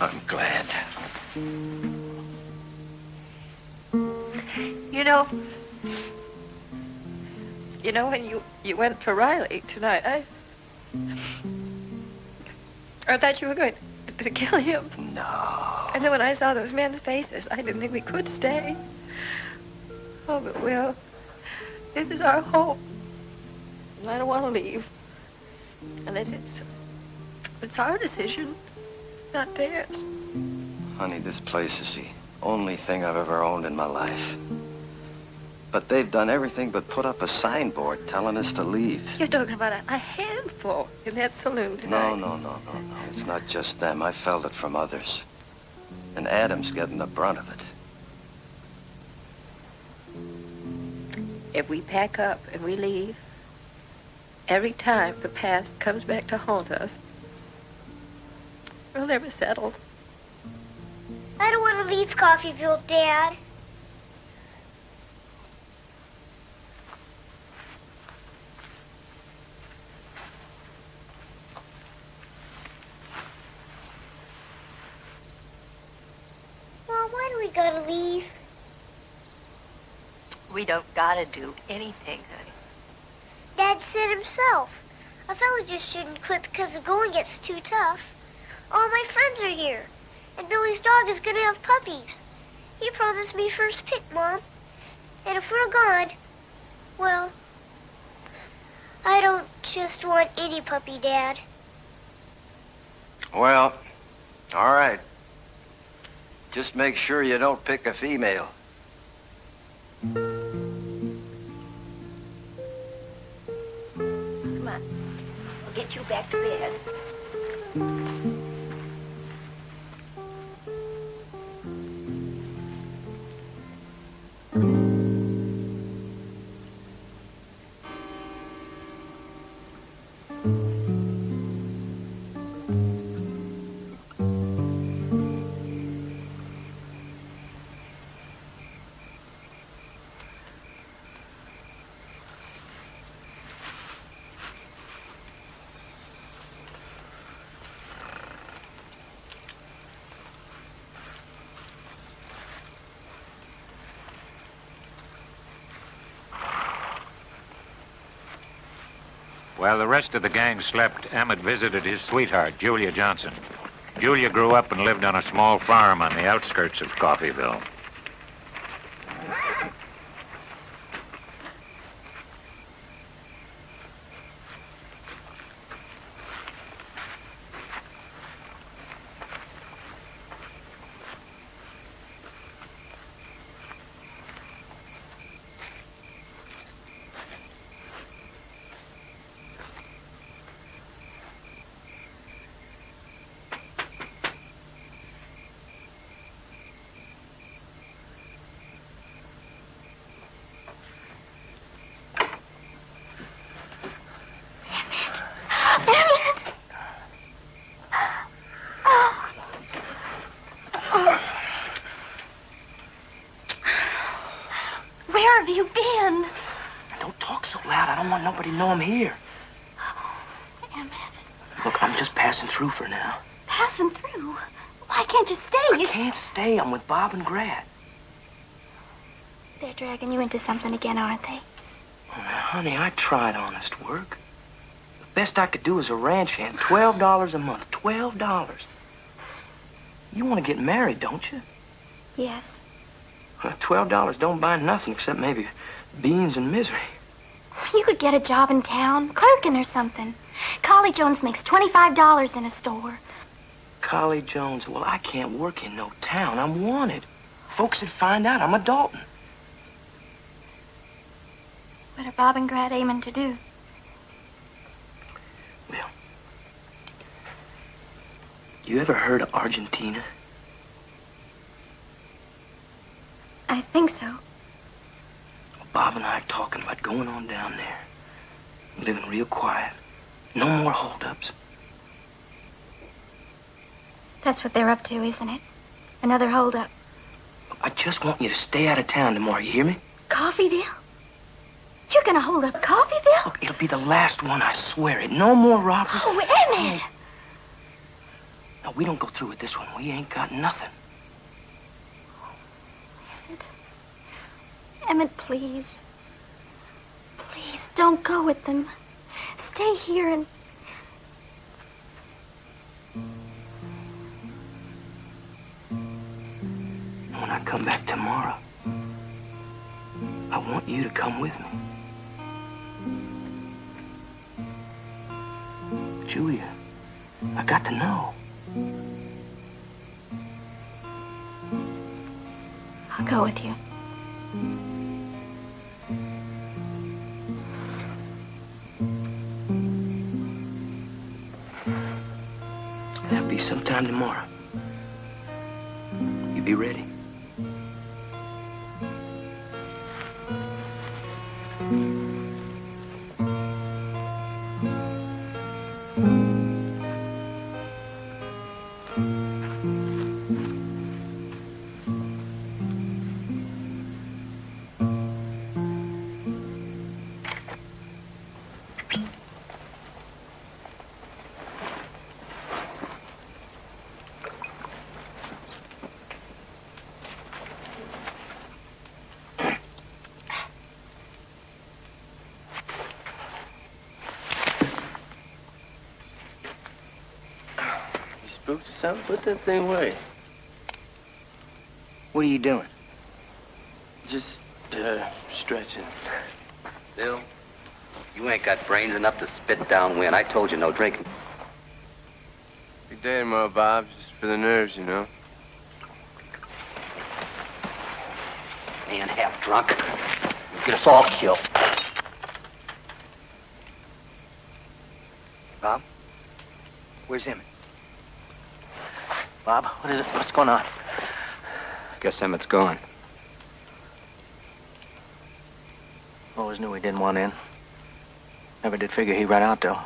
I'm glad. You know, when you went for Riley tonight, I thought you were going to kill him. No. And then when I saw those men's faces, I didn't think we could stay. Oh, but Will, this is our home. And I don't want to leave. And it's our decision, not theirs. Honey, this place is the only thing I've ever owned in my life. But they've done everything but put up a signboard telling us to leave. You're talking about a handful in that saloon tonight. No. It's not just them. I felt it from others. And Adam's getting the brunt of it. If we pack up and we leave, every time the past comes back to haunt us, we'll never settle. I don't want to leave Coffeyville, Dad. Mom, why do we gotta leave? We don't gotta do anything, honey. Dad said himself. A fella just shouldn't quit because the going gets too tough. All my friends are here. And Billy's dog is going to have puppies. He promised me first pick, Mom. And if we're gone, well, I don't just want any puppy, Dad. Well, all right. Just make sure you don't pick a female. Come on. We'll get you back to bed. While the rest of the gang slept, Emmett visited his sweetheart, Julia Johnson. Julia grew up and lived on a small farm on the outskirts of Coffeyville. Where have you been? Don't talk so loud. I don't want nobody to know I'm here. Emmett. Look, I'm just passing through for now. Passing through? Why can't you stay? I can't stay. I'm with Bob and Grad. They're dragging you into something again, aren't they? Honey, I tried honest work. best I could do as a ranch hand. $12 a month. $12. You want to get married, don't you? Yes. Well, $12 don't buy nothing except maybe beans and misery. You could get a job in town, clerking or something. Collie Jones makes $25 in a store. Collie Jones, well, I can't work in no town. I'm wanted. Folks would find out I'm a Dalton. What are Bob and Grad aiming to do? Well, you ever heard of Argentina? I think so. Well, Bob and I are talking about going on down there. Living real quiet. No more holdups. That's what they're up to, isn't it? Another holdup. I just want you to stay out of town tomorrow, you hear me? Coffeyville? You're gonna hold up Coffeyville? Look, it'll be the last one, I swear it. No more robbers. Oh, Emmett! No, we don't go through with this one. We ain't got nothing. Emmett, please. Please, don't go with them. Stay here and... When I come back tomorrow, I want you to come with me. Julia, I got to know. I'll go with you. That'll be sometime tomorrow. You be ready. Spooked or something? Put that thing away. What are you doing? Just, stretching. Bill, you ain't got brains enough to spit downwind. I told you no drinking. Good day tomorrow, Bob. Just for the nerves, you know. Man, half drunk. You get us all killed. Bob? Where's Emmett? Bob, what is it? What's going on? Guess Emmett's gone. Always knew he didn't want in. Never did figure he'd run out, though.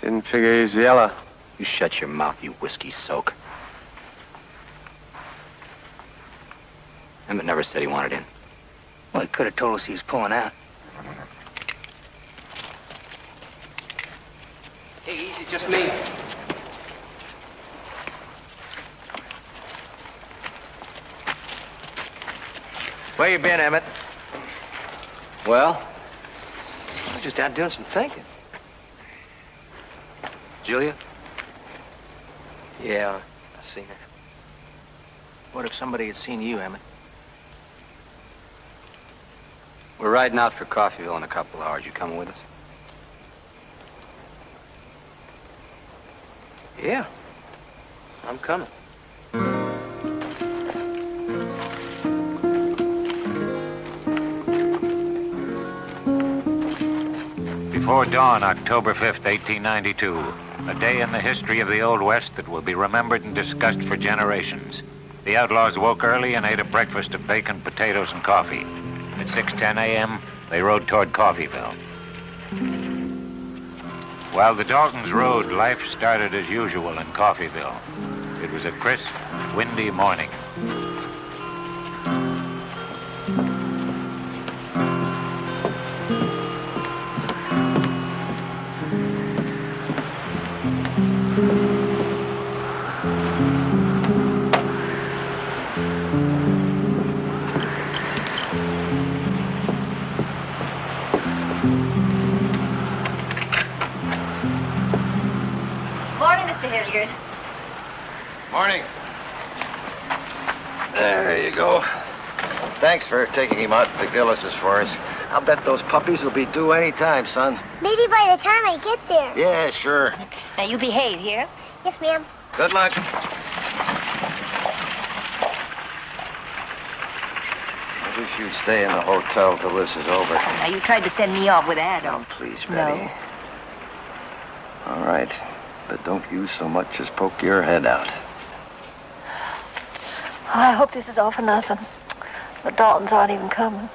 Didn't figure he was yellow. You shut your mouth, you whiskey soak. Emmett never said he wanted in. Well, he could have told us he was pulling out. Hey, easy, just me. Where you been, Emmett? Well? I was just out doing some thinking. Julia? Yeah, I seen her. What if somebody had seen you, Emmett? We're riding out for Coffeyville in a couple hours. You coming with us? Yeah, I'm coming. Before dawn, October 5th, 1892, a day in the history of the Old West that will be remembered and discussed for generations. The outlaws woke early and ate a breakfast of bacon, potatoes, and coffee. At 6:10 a.m., they rode toward Coffeyville. While the Daltons rode, life started as usual in Coffeyville. It was a crisp, windy morning. Edgar. Morning. There you go. Thanks for taking him out to Gillis's for us. I'll bet those puppies will be due any time, son. Maybe by the time I get there. Yeah, sure. Now, you behave here. Yes, ma'am. Good luck. I wish you'd stay in the hotel till this is over. Now, you tried to send me off with Adam. Oh, please, Betty. No. All right, but don't you so much as poke your head out. Oh, I hope this is all for nothing. The Daltons aren't even coming.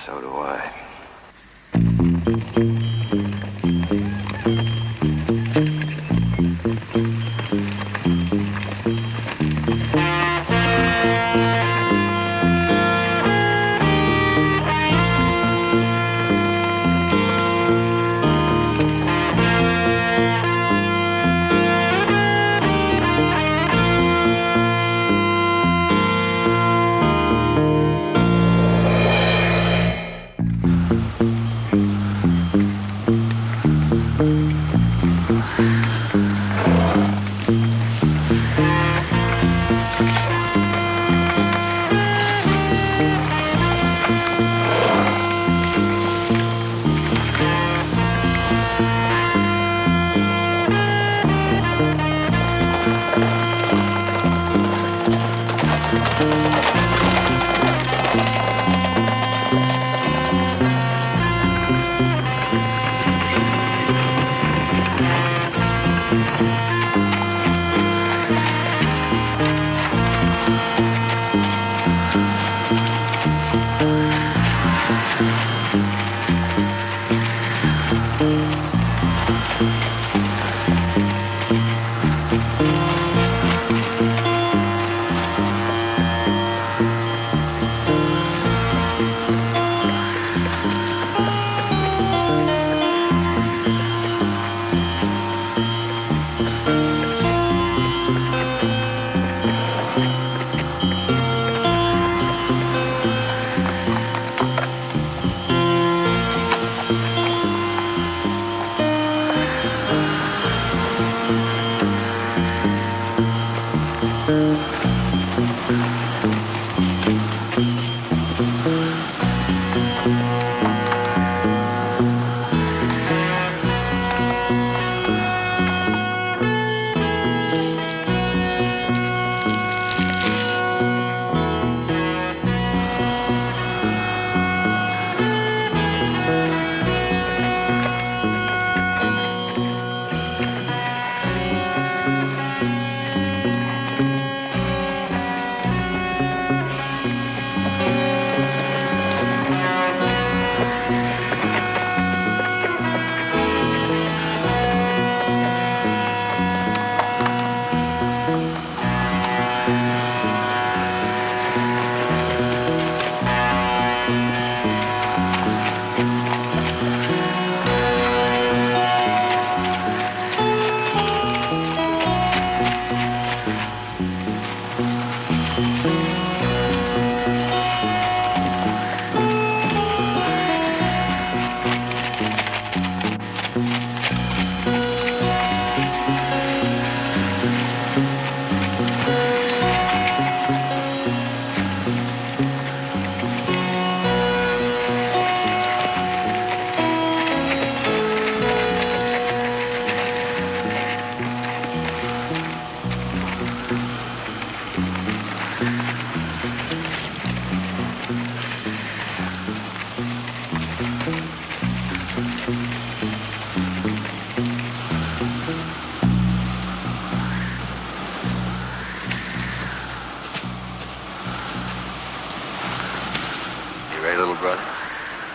So do I.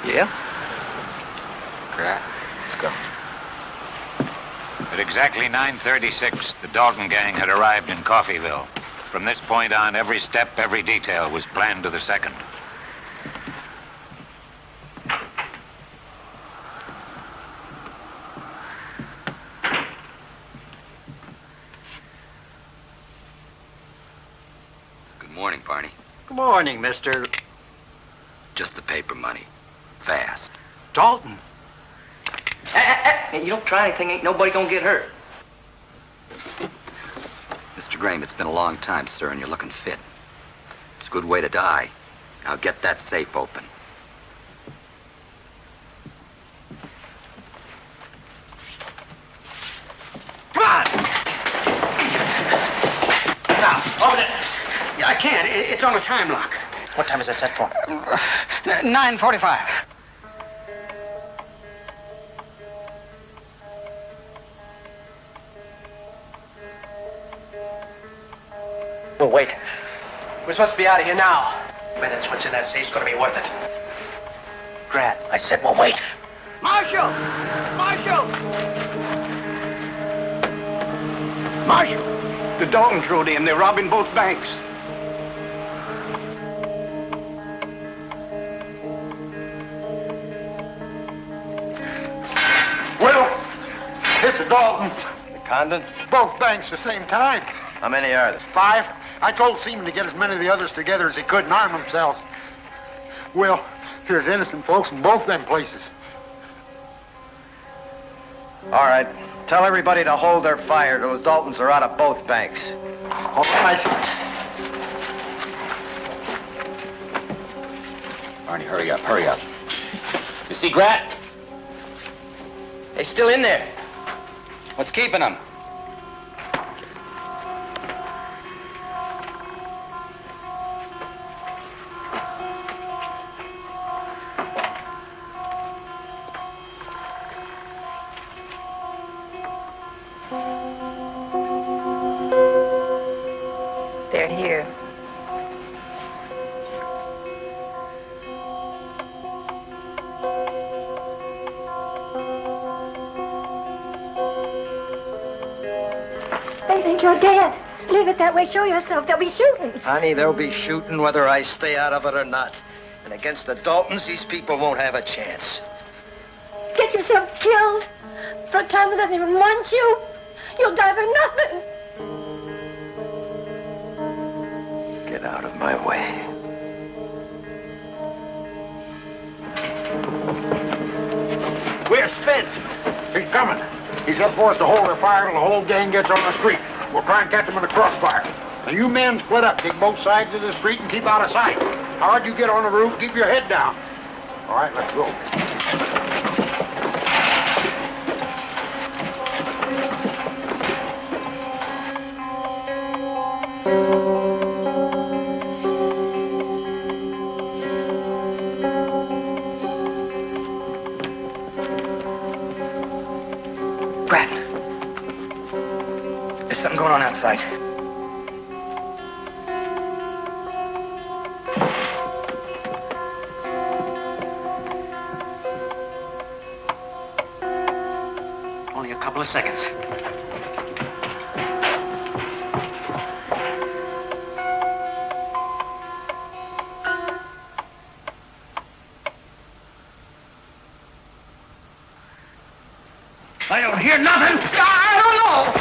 Yeah? Right. Let's go. At exactly 9:36, the Dalton gang had arrived in Coffeyville. From this point on, every step, every detail was planned to the second. Good morning, Barney. Good morning, mister. Just the paper money. Fast. Dalton. Hey, you don't try anything, ain't nobody gonna get hurt. Graham, it's been a long time, sir, and you're looking fit. It's a good way to die. Now get that safe open. Come on! Now, open it. Yeah, I can't. It's on a time lock. What time is that set for? 9:45. Well, wait. We're supposed to be out of here now. Minutes, what's in that safe's gonna be worth it. Grant, I said, well, wait. Marshal! Marshal! Marshal! The Daltons rode in. They're robbing both banks. Will, it's the Daltons. The Condon? Both banks the same time. How many are there? 5. I told Seaman to get as many of the others together as he could and arm themselves. Will, there's innocent folks in both them places. All right. Tell everybody to hold their fire till the Daltons are out of both banks. All right. Barney, hurry up, hurry up. You see Grant? They're still in there. What's keeping them? They're here. They think you're dead. Leave it that way. Show yourself. They'll be shooting. Honey, they'll be shooting whether I stay out of it or not. And against the Daltons, these people won't have a chance. Get yourself killed. For a time who doesn't even want you. You'll die for nothing. Get out of my way. Where's Spence? He's coming. He said for us to hold our fire till the whole gang gets on the street. We'll try and catch him in the crossfire. Now you men split up. Take both sides of the street and keep out of sight. Howard, you get on the roof. Keep your head down. All right, let's go. Brad. There's something going on outside. Only a couple of seconds. I don't hear nothing. I don't know.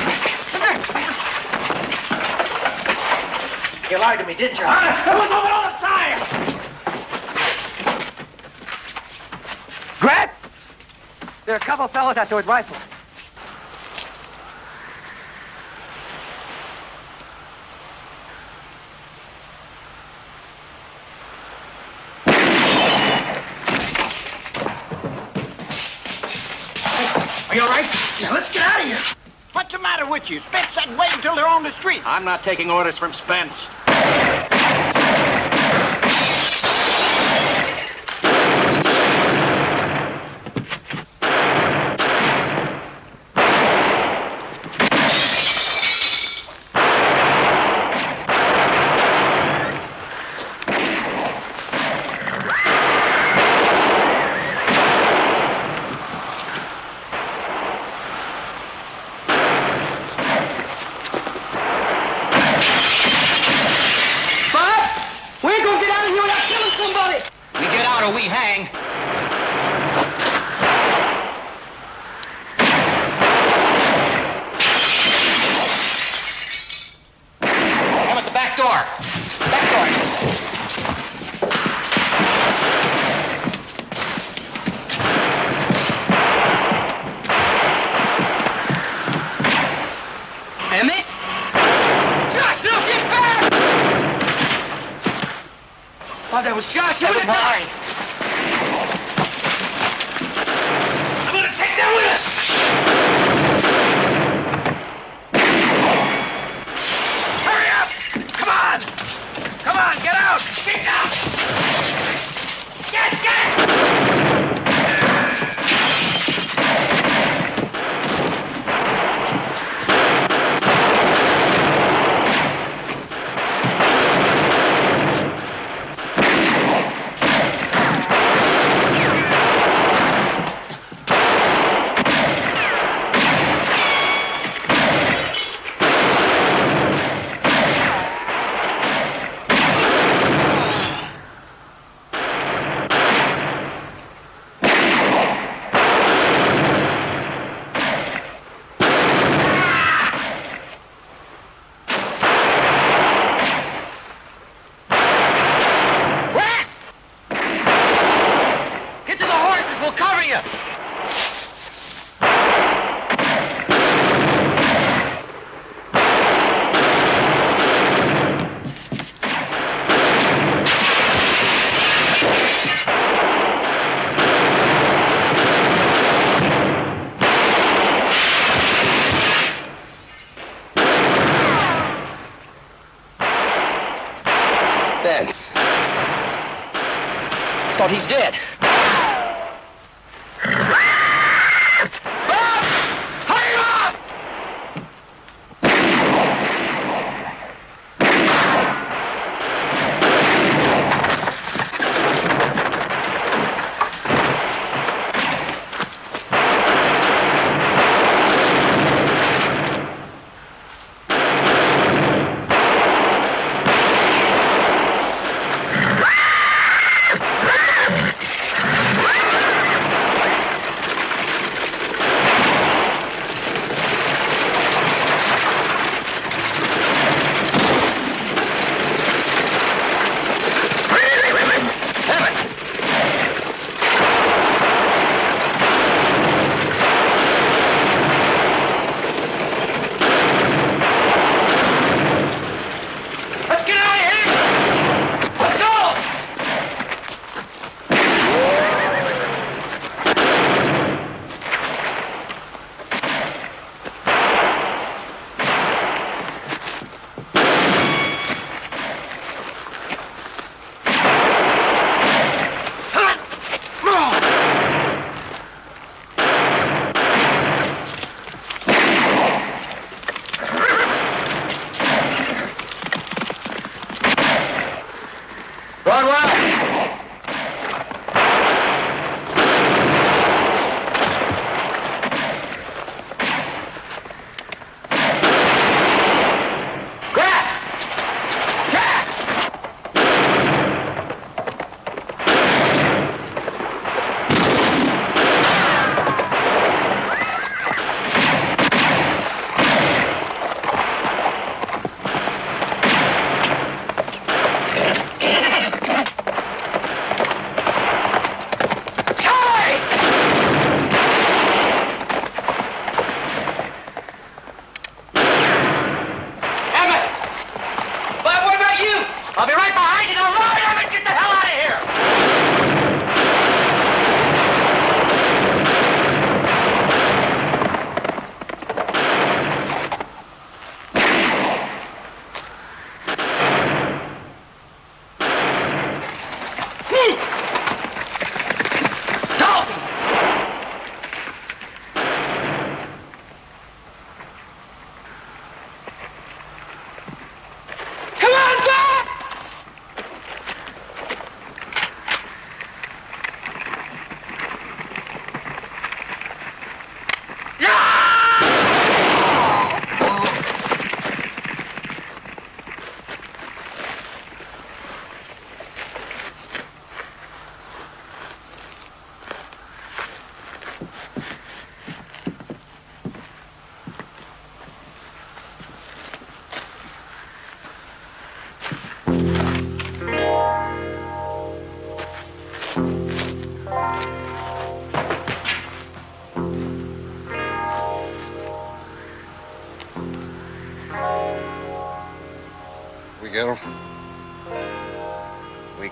You lied to me, didn't you? It was open all the time. Grant! There are a couple of fellows out there with rifles. Are you all right? Yeah, let's get out of here. What's the matter with you? Spence said wait until they're on the street. I'm not taking orders from Spence. was Josh. Never mind. I'm gonna take them with us. Hurry up! Come on! Come on, get out! Get out! Get! Thought he's dead.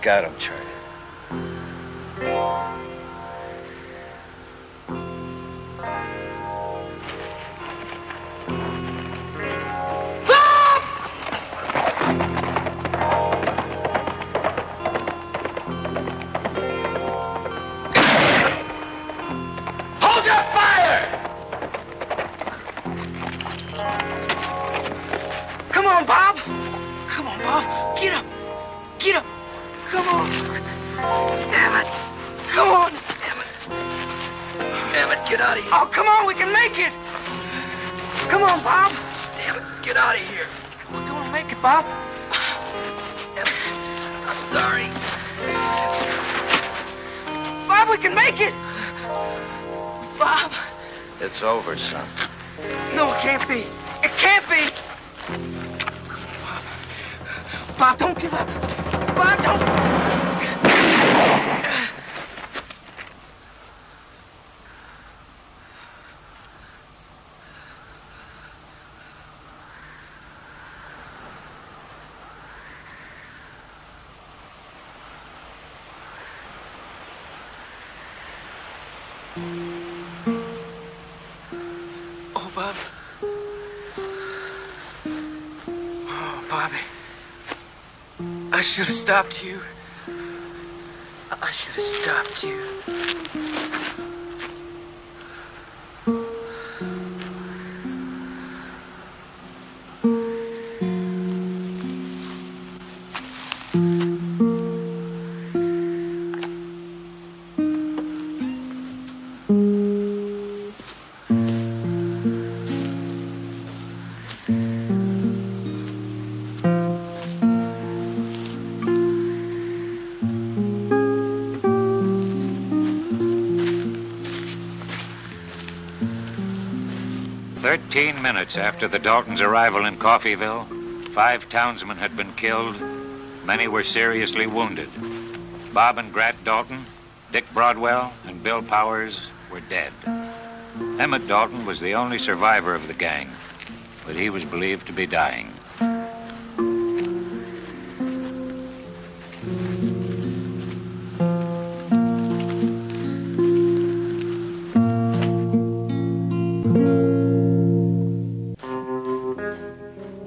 got him, Charlie. Hold your fire! Come on, Bob. Come on, Bob. Get up. Get up. Come on. Damn it. Come on. Damn it. Damn it, get out of here. Oh, come on, we can make it. Come on, Bob. Damn it, get out of here. We're gonna make it, Bob. Damn it. I'm sorry. Bob, we can make it. Bob. It's over, son. No, it can't be. It can't be. Bob, don't give up. Bob, don't. Oh, Bob. Oh, Bobby. I should have stopped you. I should have stopped you. Minutes after the Daltons' arrival in Coffeyville, 5 townsmen had been killed. Many were seriously wounded. Bob and Grat Dalton, Dick Broadwell, and Bill Powers were dead. Emmett Dalton was the only survivor of the gang, but he was believed to be dying.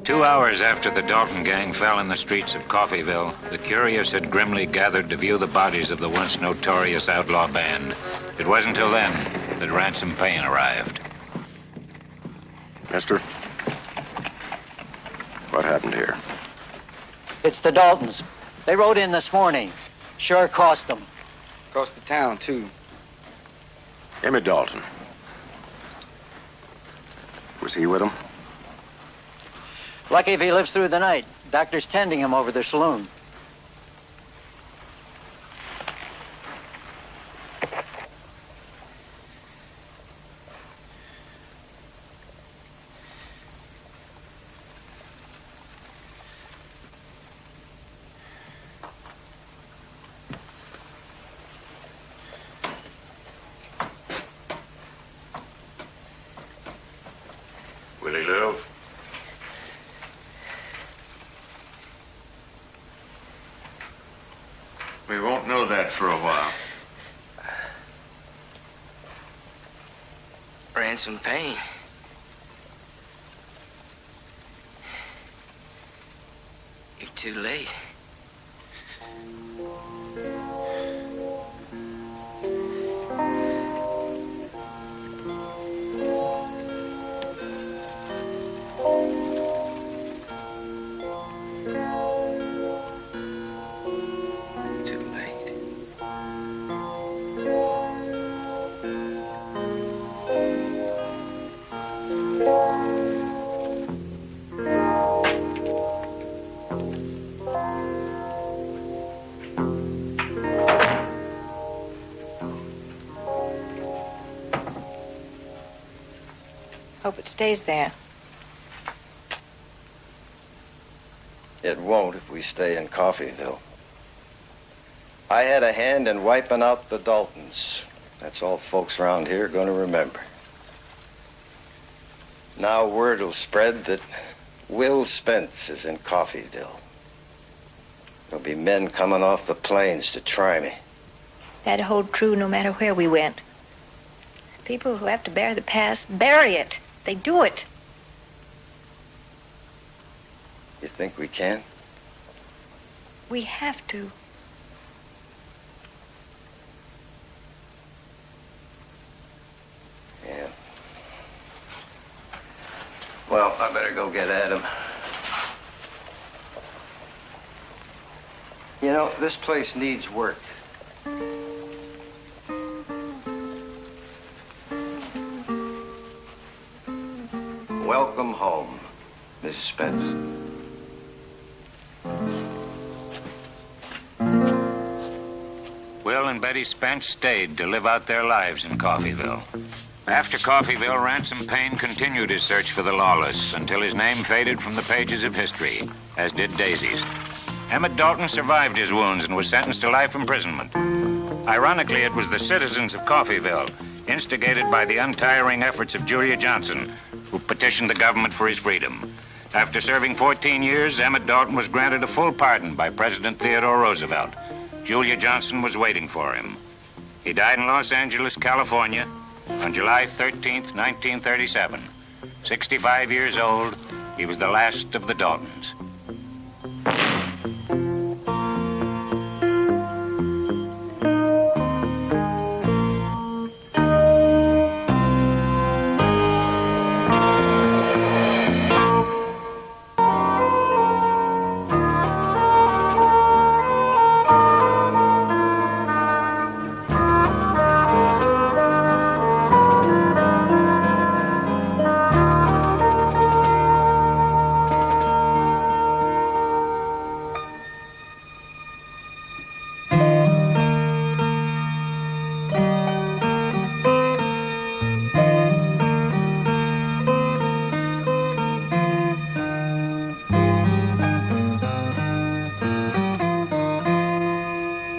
2 hours after the Dalton gang fell in the streets of Coffeyville, the curious had grimly gathered to view the bodies of the once notorious outlaw band. It wasn't until then that Ransom Payne arrived. Mister, what happened here? It's the Daltons. They rode in this morning. Sure cost them. Cost the town, too. Emmett Dalton. Was he with him? Lucky if he lives through the night. Doctor's tending him over the saloon. Will he live? We won't know that for a while. Ransom Payne. You're too late. Hope it stays there. It won't if we stay in Coffeyville. I had a hand in wiping out the Daltons. That's all folks around here are going to remember. Now word will spread that Will Spence is in Coffeyville. There'll be men coming off the plains to try me. That'd hold true no matter where we went. People who have to bear the past bury it. They do it. You think we can? We have to. Yeah. Well, I better go get at him. You know, this place needs work. Welcome home, Mrs. Spence. Will and Betty Spence stayed to live out their lives in Coffeyville. After Coffeyville, Ransom Payne continued his search for the lawless until his name faded from the pages of history, as did Daisy's. Emmett Dalton survived his wounds and was sentenced to life imprisonment. Ironically, it was the citizens of Coffeyville, instigated by the untiring efforts of Julia Johnson, who petitioned the government for his freedom. After serving 14 years, Emmett Dalton was granted a full pardon by President Theodore Roosevelt. Julia Johnson was waiting for him. He died in Los Angeles, California, on July 13th, 1937. 65 years old, he was the last of the Daltons.